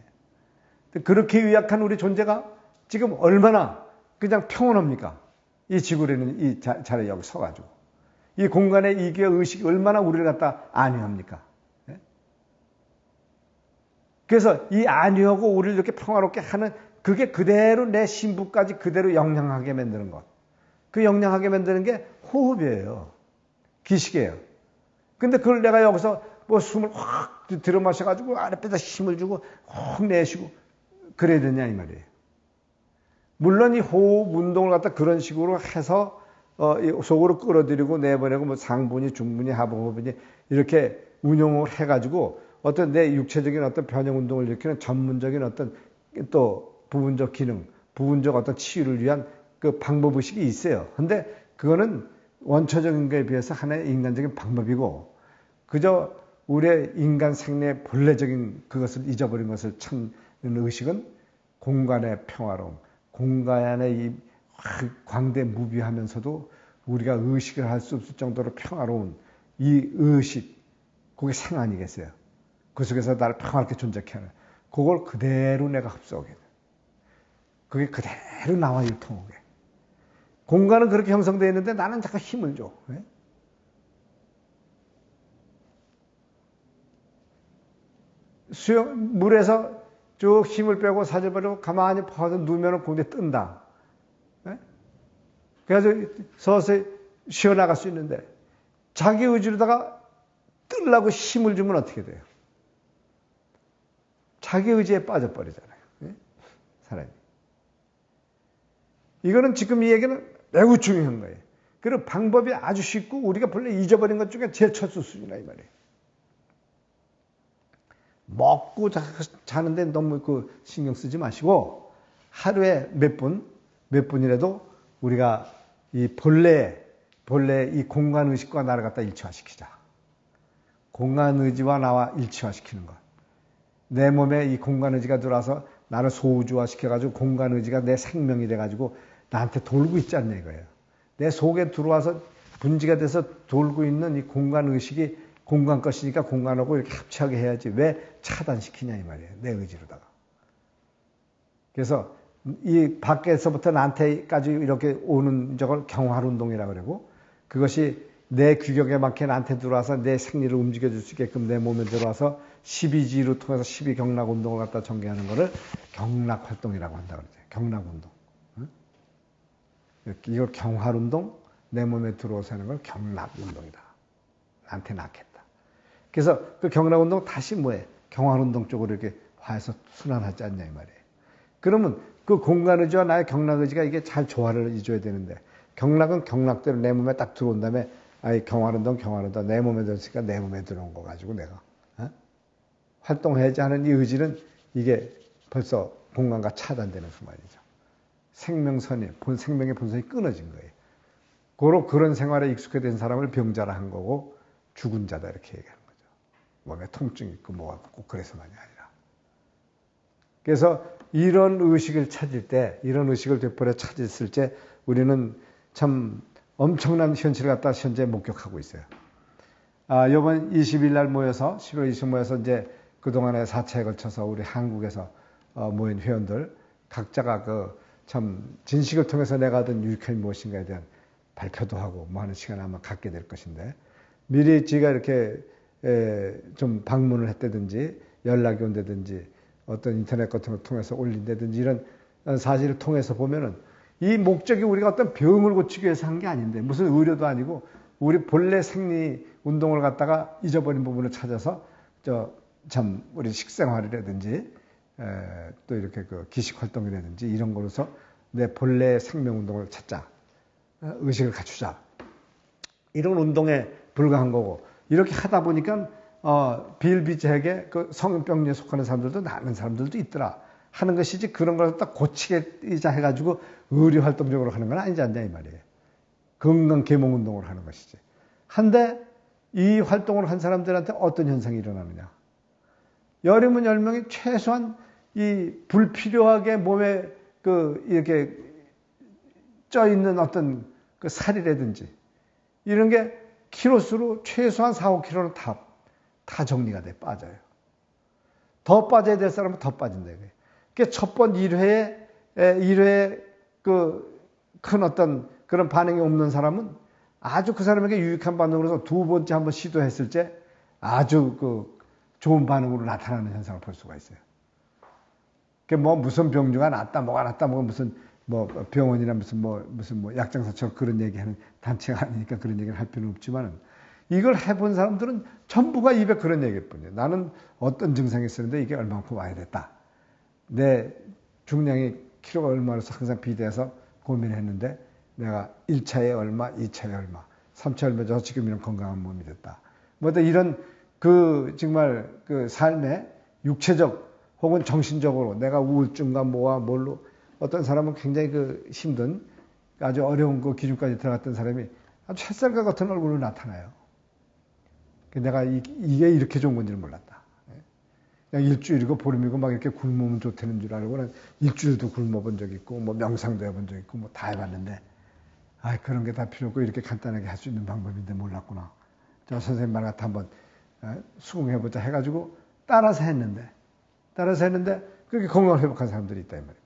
그렇게 유약한 우리 존재가 지금 얼마나 그냥 평온합니까? 이 지구라는 이 자리에 여기 서가지고 이 공간의 이기와 의식이 얼마나 우리를 갖다 안위합니까? 그래서 이 안위하고 우리를 이렇게 평화롭게 하는 그게 그대로 내 신부까지 그대로 영향하게 만드는 것. 그 영향하게 만드는 게 호흡이에요. 기식이에요. 근데 그걸 내가 여기서 뭐 숨을 확 들여 마셔가지고 아랫배다 힘을 주고 확 내쉬고 그래야 되냐 이 말이에요. 물론 이 호흡 운동을 갖다 그런 식으로 해서 속으로 끌어들이고 내보내고 뭐 상분이 중분이 하부호흡이 이렇게 운용을 해가지고 어떤 내 육체적인 어떤 변형 운동을 일으키는 전문적인 어떤 또 부분적 기능, 부분적 어떤 치유를 위한 그 방법 의식이 있어요. 근데 그거는 원초적인 것에 비해서 하나의 인간적인 방법이고 그저 우리의 인간 생리의 본래적인 그것을 잊어버린 것을 찾는 의식은 공간의 평화로움, 공간의 이 광대 무비하면서도 우리가 의식을 할 수 없을 정도로 평화로운 이 의식, 그게 생 아니겠어요? 그 속에서 나를 평화롭게 존재케 하는 그걸 그대로 내가 흡수하게 돼. 그게 그대로 나와 일통하게. 공간은 그렇게 형성되어 있는데 나는 잠깐 힘을 줘. 네? 물에서 쭉 힘을 빼고 사질버리고 가만히 퍼서 누우면 공기에 뜬다. 네? 그래서 서서히 쉬어나갈 수 있는데 자기 의지로다가 뜨려고 힘을 주면 어떻게 돼요? 자기 의지에 빠져버리잖아요. 네? 사람이. 이거는 지금 이 얘기는 매우 중요한 거예요. 그런 방법이 아주 쉽고 우리가 본래 잊어버린 것 중에 제일 첫 수준이라 이 말이에요. 먹고 자는데 너무 그 신경 쓰지 마시고 하루에 몇 분이라도 우리가 이 본래 이 공간 의식과 나를 갖다 일치화시키자. 공간 의지와 나와 일치화시키는 것. 내 몸에 이 공간 의지가 들어와서 나를 소우주화시켜가지고 공간 의지가 내 생명이 돼가지고 나한테 돌고 있지 않냐 이거예요. 내 속에 들어와서 분지가 돼서 돌고 있는 이 공간 의식이 공간 것이니까 공간하고 이렇게 합치하게 해야지 왜 차단시키냐 이 말이에요. 내 의지로다가. 그래서 이 밖에서부터 나한테까지 이렇게 오는 저걸 경활운동이라고 그러고 그것이 내 규격에 맞게 나한테 들어와서 내 생리를 움직여줄 수 있게끔 내 몸에 들어와서 12지를 통해서 12경락운동을 갖다 전개하는 것을 경락활동이라고 한다고 그러죠. 경락운동. 이걸 경활운동, 내 몸에 들어와서 하는 걸 경락운동이다. 나한테 낳겠다. 그래서 그 경락운동 다시 뭐예요? 경활운동 쪽으로 이렇게 화해서 순환하지 않냐 이 말이에요. 그러면 그 공간의지와 나의 경락의지가 이게 잘 조화를 이줘야 되는데 경락은 경락대로 내 몸에 딱 들어온 다음에 아이 경활운동 내 몸에 들었으니까 내 몸에 들어온 거 가지고 내가 활동해야지 하는 이 의지는 이게 벌써 공간과 차단되는 수만이죠. 생명선이 생명의 본성이 끊어진 거예요. 그런 생활에 익숙해진 사람을 병자라 한 거고 죽은 자다 이렇게 얘기하는 거죠. 몸에 통증이 있고 뭐가 꼭 그래서만이 아니라. 그래서 이런 의식을 찾을 때, 이런 의식을 되풀이해 찾았을 때 우리는 참 엄청난 현실을 갖다 현재 목격하고 있어요. 이번 20일 날 모여서 11월 20일 모여서 이제 그동안에 4차에 걸쳐서 우리 한국에서 모인 회원들 각자가 그 참 진식을 통해서 내가 얻은 유익함이 무엇인가에 대한 발표도 하고 뭐 하는 시간을 아마 갖게 될 것인데 미리 제가 이렇게 좀 방문을 했다든지 연락이 온다든지 어떤 인터넷 같은 걸 통해서 올린다든지 이런 사실을 통해서 보면은 이 목적이 우리가 어떤 병을 고치기 위해서 한 게 아닌데 무슨 의료도 아니고 우리 본래 생리 운동을 갖다가 잊어버린 부분을 찾아서 참 우리 식생활이라든지 또 이렇게 그 기식 활동이라든지 이런 거로서 내 본래 생명 운동을 찾자. 의식을 갖추자. 이런 운동에 불과한 거고 이렇게 하다 보니까 비일비재하게 그 성병리에 속하는 사람들도 나는 사람들도 있더라. 하는 것이지 그런 걸 딱 고치겠자 해가지고 의료 활동적으로 하는 건 아니지 않냐 이 말이에요. 건강 계몽 운동을 하는 것이지. 한데 이 활동을 한 사람들한테 어떤 현상이 일어나느냐. 열이면 10명이 최소한 이 불필요하게 몸에 이렇게 쪄 있는 어떤 그 살이라든지 이런 게 키로수로 최소한 4, 5kg는 다 정리가 돼, 빠져요. 더 빠져야 될 사람은 더 빠진다. 그러니까 첫 번 1회에 큰 어떤 그런 반응이 없는 사람은 아주 그 사람에게 유익한 반응으로서 두 번째 한번 시도했을 때 아주 좋은 반응으로 나타나는 현상을 볼 수가 있어요. 뭐 무슨 병주가 낫다, 뭐가 낫다, 무슨 병원이나 무슨 약장사처럼 그런 얘기하는 단체가 아니니까 그런 얘기를 할 필요는 없지만 이걸 해본 사람들은 전부가 입에 그런 얘기일 뿐이에요. 나는 어떤 증상이 있었는데 이게 얼마만큼 와야 됐다. 내 중량이 키로가 얼마로서 항상 비대해서 고민했는데 내가 1차에 얼마, 2차에 얼마, 3차에 얼마, 지금 이런 건강한 몸이 됐다. 이런 정말 삶의 육체적 혹은 정신적으로 내가 우울증과 뭘로 어떤 사람은 굉장히 힘든 아주 어려운 기준까지 들어갔던 사람이 아주 햇살과 같은 얼굴로 나타나요. 내가 이게 이렇게 좋은 건지는 몰랐다. 그냥 일주일이고 보름이고 막 이렇게 굶으면 좋다는 줄 알고는 일주일도 굶어본 적 있고 명상도 해본 적 있고 다 해봤는데 그런 게 다 필요 없고 이렇게 간단하게 할 수 있는 방법인데 몰랐구나. 저 선생님 말 같아 한번 수긍해보자 해가지고 따라서 했는데 그렇게 건강을 회복한 사람들이 있다 이 말입니다.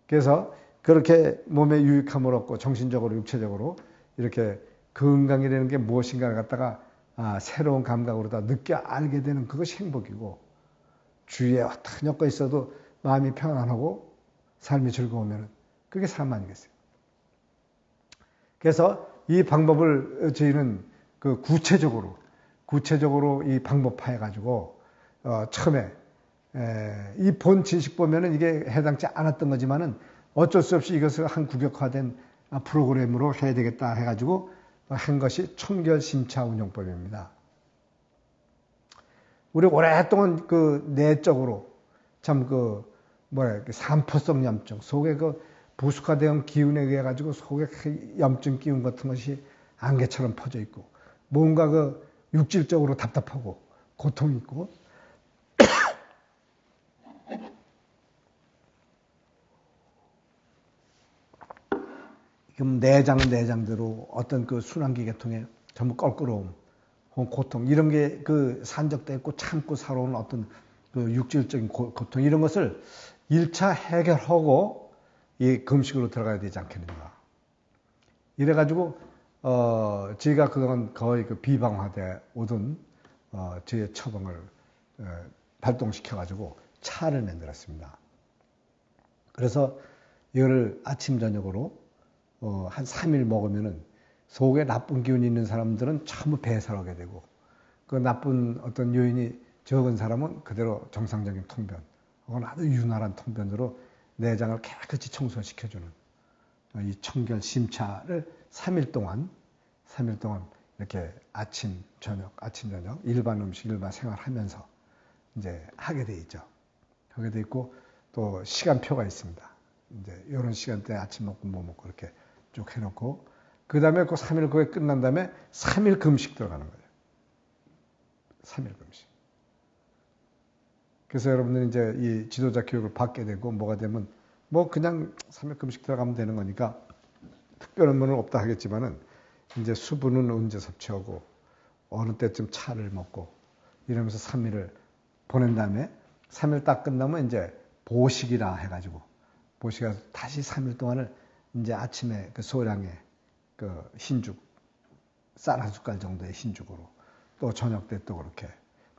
그래서 그렇게 몸에 유익함을 얻고 정신적으로 육체적으로 이렇게 건강이라는 게 무엇인가를 갖다가 새로운 감각으로 다 느껴 알게 되는 그것이 행복이고 주위에 어떤 여건이 있어도 마음이 평안하고 삶이 즐거우면 그게 삶 아니겠어요. 그래서 이 방법을 저희는 구체적으로 이 방법화해 가지고 처음에 이 본 진식 보면은 이게 해당치 않았던 거지만은 어쩔 수 없이 이것을 한 구격화된 프로그램으로 해야 되겠다 해가지고 한 것이 청결심차운용법입니다. 우리 오랫동안 내적으로 참 산포성 염증, 속에 부숙화된 기운에 의해 가지고 속에 염증 기운 같은 것이 안개처럼 퍼져 있고 뭔가 육질적으로 답답하고 고통이 있고 그럼 내장대로 어떤 순환기 계통에 전부 껄끄러움, 고통 이런 게 산적돼 있고 참고 살아온 어떤 육질적인 고통 이런 것을 1차 해결하고 이 금식으로 들어가야 되지 않겠는가. 이래가지고 저희가 그동안 거의 비방화돼 오던 저희의 처방을 발동시켜가지고 차를 만들었습니다. 그래서 이거를 아침 저녁으로 한 3일 먹으면은 속에 나쁜 기운이 있는 사람들은 전부 배설하게 되고 그 나쁜 어떤 요인이 적은 사람은 그대로 정상적인 통변 혹은 아주 윤활한 통변으로 내장을 깨끗이 청소시켜주는 이 청결 심차를 3일 동안 이렇게 아침 저녁 일반 음식 일반 생활하면서 이제 하게 돼 있죠. 하게 돼 있고 또 시간표가 있습니다. 이제 이런 시간대에 아침 먹고 뭐 먹고 이렇게 쭉 해놓고 그 다음에 그 3일 그게 끝난 다음에 3일 금식 들어가는 거예요. 3일 금식. 그래서 여러분들이 이제 이 지도자 교육을 받게 되고 뭐가 되면 뭐 그냥 3일 금식 들어가면 되는 거니까 특별한 면은 없다 하겠지만은 이제 수분은 언제 섭취하고 어느 때쯤 차를 먹고 이러면서 3일을 보낸 다음에 3일 딱 끝나면 이제 보식이라 해가지고 보식에서 다시 3일 동안을 이제 아침에 소량의 흰죽 쌀 한 숟갈 정도의 흰죽으로 또 저녁 때 또 그렇게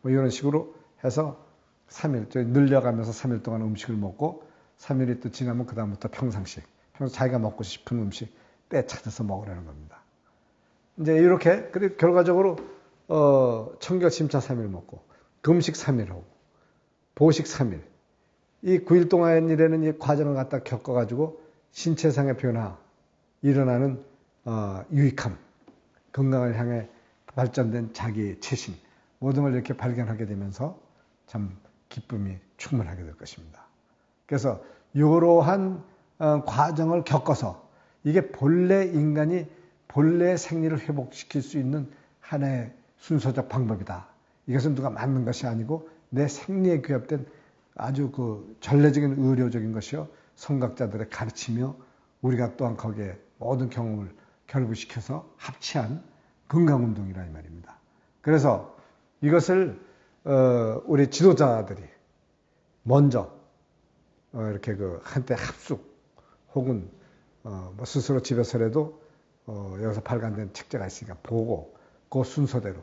뭐 이런 식으로 해서 3일 늘려가면서 3일 동안 음식을 먹고 3일이 또 지나면 그 다음부터 평상시 자기가 먹고 싶은 음식 때 찾아서 먹으라는 겁니다. 이제 이렇게 그리고 결과적으로 청결 심차 3일 먹고 금식 3일 하고 보식 3일 이 9일 동안이라는 이 과정을 갖다 겪어가지고 신체상의 변화 일어나는 유익함 건강을 향해 발전된 자기 최신 모든 걸 이렇게 발견하게 되면서 참 기쁨이 충만하게 될 것입니다. 그래서 이러한 과정을 겪어서 이게 본래 인간이 본래 생리를 회복시킬 수 있는 하나의 순서적 방법이다. 이것은 누가 맞는 것이 아니고 내 생리에 규합된 아주 그 전례적인 의료적인 것이요. 성각자들의 가르치며 우리가 또한 거기에 모든 경험을 결부시켜서 합치한 건강운동이라 이 말입니다. 그래서 이것을 우리 지도자들이 먼저 이렇게 그 한때 합숙 혹은 뭐 스스로 집에서라도 여기서 발간된 책자가 있으니까 보고 그 순서대로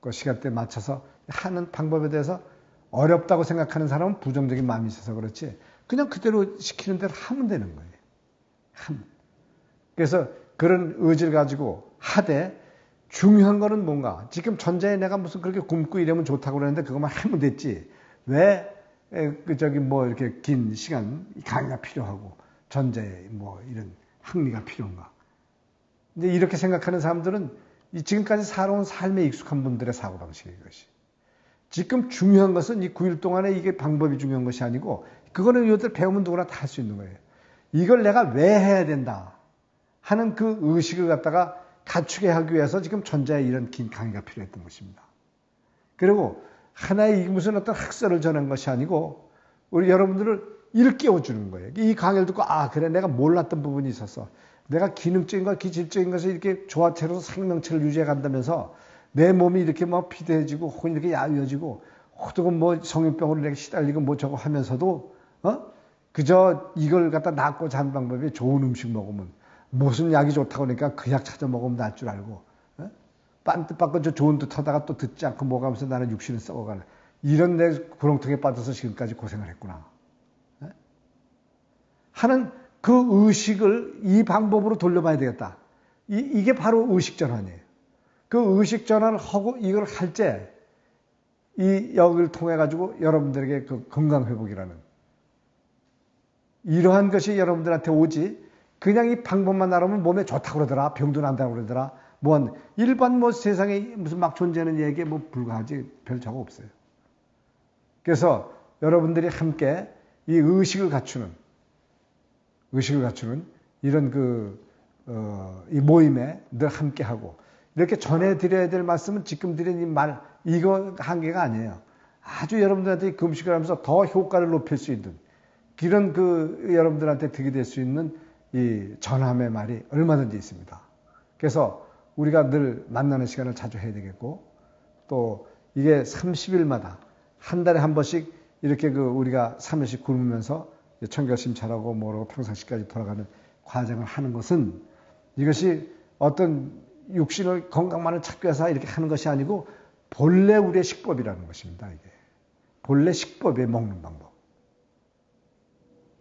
그 시간대에 맞춰서 하는 방법에 대해서 어렵다고 생각하는 사람은 부정적인 마음이 있어서 그렇지 그냥 그대로 시키는 대로 하면 되는 거예요. 그래서 그런 의지를 가지고 하되 중요한 거는 뭔가 지금 전자에 내가 무슨 그렇게 굶고 이러면 좋다고 그러는데 그것만 하면 됐지 왜 뭐 이렇게 긴 시간 강의가 필요하고 전자에 뭐 이런 학리가 필요한가. 근데 이렇게 생각하는 사람들은 지금까지 살아온 삶에 익숙한 분들의 사고방식이에요. 이것이. 지금 중요한 것은 이 9일 동안에 이게 방법이 중요한 것이 아니고 그거는 이것들 배우면 누구나 다 할 수 있는 거예요. 이걸 내가 왜 해야 된다 하는 그 의식을 갖다가 갖추게 하기 위해서 지금 전자에 이런 긴 강의가 필요했던 것입니다. 그리고 하나의 무슨 어떤 학설을 전한 것이 아니고 우리 여러분들을 일깨워주는 거예요. 이 강의를 듣고 그래 내가 몰랐던 부분이 있었어. 내가 기능적인 것, 기질적인 것을 이렇게 조화체로서 생명체를 유지해 간다면서 내 몸이 이렇게 뭐 피대해지고 혹은 이렇게 야위어지고 혹은 뭐 성인병으로 이렇게 시달리고 뭐 저거 하면서도 그저 이걸 갖다 낫고 자는 방법이 좋은 음식 먹으면 무슨 약이 좋다고 그러니까 그 약 찾아 먹으면 날 줄 알고 빤뜻빠끗 저 좋은 듯 하다가 또 듣지 않고 먹으면서 나는 육신을 썩어가는 이런 내 구렁텅이에 빠져서 지금까지 고생을 했구나 하는 그 의식을 이 방법으로 돌려봐야 되겠다. 이게 바로 의식전환이에요. 그 의식전환을 하고 이걸 할 때 이 역을 통해 가지고 여러분들에게 그 건강회복이라는 이러한 것이 여러분들한테 오지 그냥 이 방법만 알아보면 몸에 좋다고 그러더라 병도 난다고 그러더라 뭐 일반 뭐 세상에 무슨 막 존재하는 얘기에 뭐 불과하지 별 저거 없어요. 그래서 여러분들이 함께 이 의식을 갖추는 이런 이 모임에 늘 함께하고 이렇게 전해드려야 될 말씀은 지금 드린 이 말 이거 한계가 아니에요. 아주 여러분들한테 금식을 하면서 더 효과를 높일 수 있는 이런 여러분들한테 득이 될 수 있는 이 전함의 말이 얼마든지 있습니다. 그래서 우리가 늘 만나는 시간을 자주 해야 되겠고 또 이게 30일마다 한 달에 한 번씩 이렇게 우리가 3일씩 굶으면서 청결심찰하고 뭐라고 평상시까지 돌아가는 과정을 하는 것은 이것이 어떤 육신의 건강만을 찾기 위해서 이렇게 하는 것이 아니고 본래 우리의 식법이라는 것입니다. 이게 본래 식법에 먹는 방법.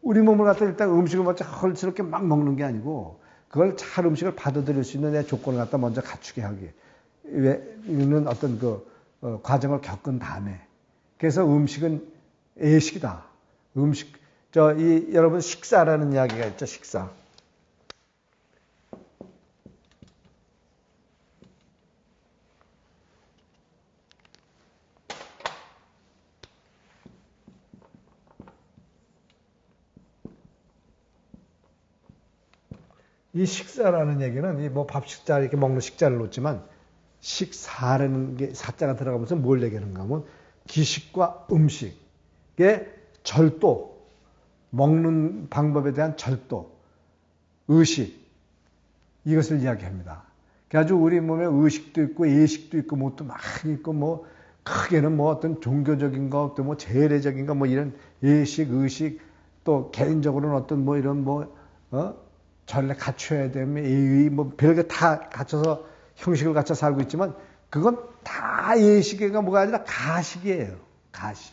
우리 몸을 갖다 일단 음식을 먼저 헐스럽게 막 먹는 게 아니고 그걸 잘 음식을 받아들일 수 있는 내 조건을 갖다 먼저 갖추게 하기 위해는 어떤 과정을 겪은 다음에 그래서 음식은 예식이다. 여러분 식사라는 이야기가 있죠. 식사. 이 식사라는 얘기는 이 뭐 밥 식사 이렇게 먹는 식자를 놓지만 식사라는 게 사자가 들어가면서 뭘 얘기하는가 하면 기식과 음식의 절도, 먹는 방법에 대한 절도, 의식 이것을 이야기합니다. 그래가지고 우리 몸에 의식도 있고 예식도 있고 뭣도 많이 있고 뭐 크게는 뭐 어떤 종교적인 거 또 뭐 재래적인 거 뭐 이런 예식, 의식 또 개인적으로는 어떤 뭐 이런 전례 갖춰야 되면 예의 뭐 별게 다 갖춰서 형식을 갖춰 살고 있지만 그건 다 예식이가 뭐가 아니라 가식이에요. 가식.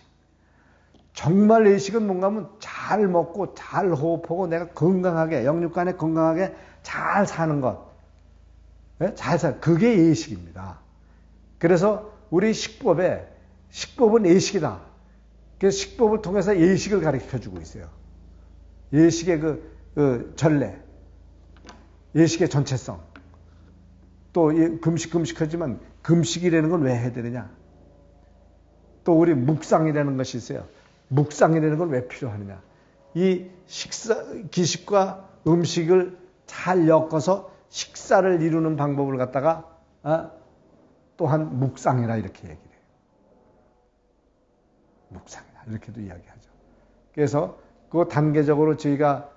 정말 예식은 뭔가 하면 잘 먹고 잘 호흡하고 내가 건강하게 영육간에 건강하게 잘 사는 것. 네? 그게 예식입니다. 그래서 우리 식법은 예식이다. 그래서 식법을 통해서 예식을 가르쳐주고 있어요. 예식의 전례. 예식의 전체성. 또 금식하지만 금식이라는 건 왜 해야 되느냐? 또 우리 묵상이라는 것이 있어요. 묵상이라는 걸 왜 필요하느냐. 이 기식과 음식을 잘 엮어서 식사를 이루는 방법을 갖다가 또한 묵상이라 이렇게 얘기를 해요. 묵상이라 이렇게도 이야기하죠. 그래서 그 단계적으로 저희가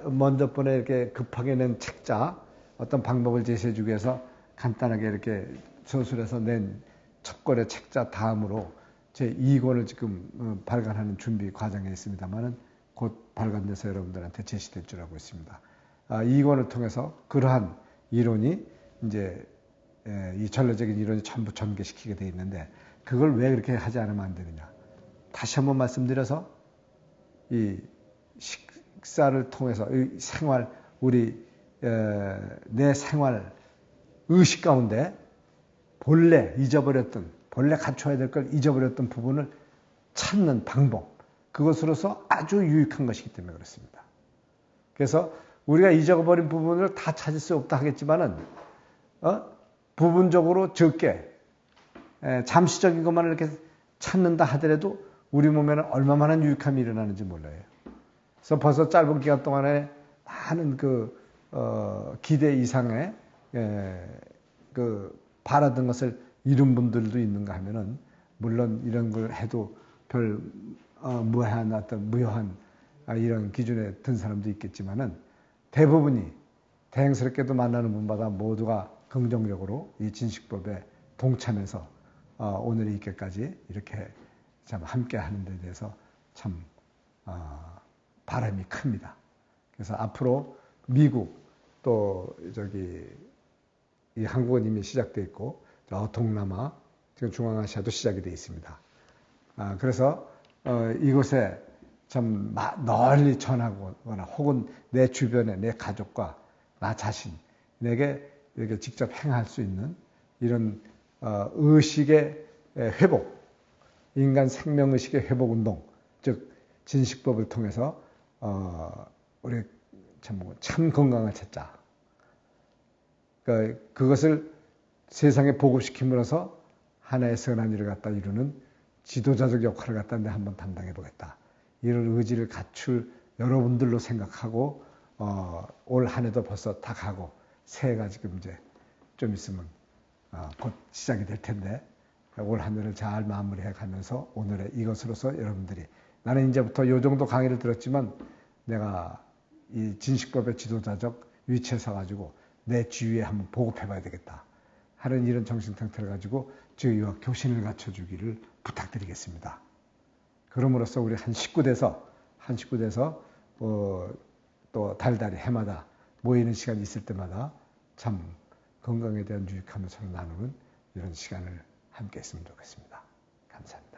먼저 번에 이렇게 급하게 낸 책자 어떤 방법을 제시해 주기 위해서 간단하게 이렇게 서술해서 낸 첫권의 책자 다음으로 제 2권을 지금 발간하는 준비 과정에 있습니다만은 곧 발간돼서 여러분들한테 제시될 줄 알고 있습니다. 2권을 통해서 그러한 이론이 이제 이 전례적인 이론이 전부 전개시키게 되어 있는데 그걸 왜 그렇게 하지 않으면 안 되느냐. 다시 한번 말씀드려서 이 식사를 통해서 이 생활 내 생활 의식 가운데 본래 잊어버렸던 본래 갖춰야 될 걸 잊어버렸던 부분을 찾는 방법 그것으로서 아주 유익한 것이기 때문에 그렇습니다. 그래서 우리가 잊어버린 부분을 다 찾을 수 없다 하겠지만은 부분적으로 적게 잠시적인 것만 이렇게 찾는다 하더라도 우리 몸에는 얼마만한 유익함이 일어나는지 몰라요. 그래서 벌써 짧은 기간 동안에 많은 기대 이상의 바라던 것을 이룬 분들도 있는가 하면은 물론 이런 걸 해도 별 무해한 어떤 무효한 이런 기준에 든 사람도 있겠지만은 대부분이 다행스럽게도 만나는 분마다 모두가 긍정적으로 이 진식법에 동참해서 오늘 이렇게까지 이렇게 참 함께 하는 데 대해서 참 바람이 큽니다. 그래서 앞으로 미국 또 이 한국은 이미 시작되어 있고 저 동남아 지금 중앙아시아도 시작이 되어 있습니다. 그래서 이곳에 참 널리 전하거나 혹은 내 주변에 내 가족과 나 자신에게 이렇게 직접 행할 수 있는 이런 의식의 회복, 인간 생명의식의 회복 운동, 즉 진식법을 통해서 우리 참 건강을 찾자. 그것을 세상에 보급시킴으로써 하나의 선한 일을 갖다 이루는 지도자적 역할을 갖다 내가 한번 담당해 보겠다. 이런 의지를 갖출 여러분들로 생각하고 올 한 해도 벌써 다 가고 새해가 지금 이제 좀 있으면 곧 시작이 될 텐데 올 한 해를 잘 마무리해 가면서 오늘의 이것으로서 여러분들이 나는 이제부터 요 정도 강의를 들었지만 내가 이 진식법의 지도자적 위치에 서가지고 내 주위에 한번 보급해 봐야 되겠다 하는 이런 정신 상태를 가지고 저희와 교신을 갖춰주기를 부탁드리겠습니다. 그럼으로써 우리 한 식구 돼서 또 달달이 해마다 모이는 시간이 있을 때마다 참 건강에 대한 유익함을 서로 나누는 이런 시간을 함께 했으면 좋겠습니다. 감사합니다.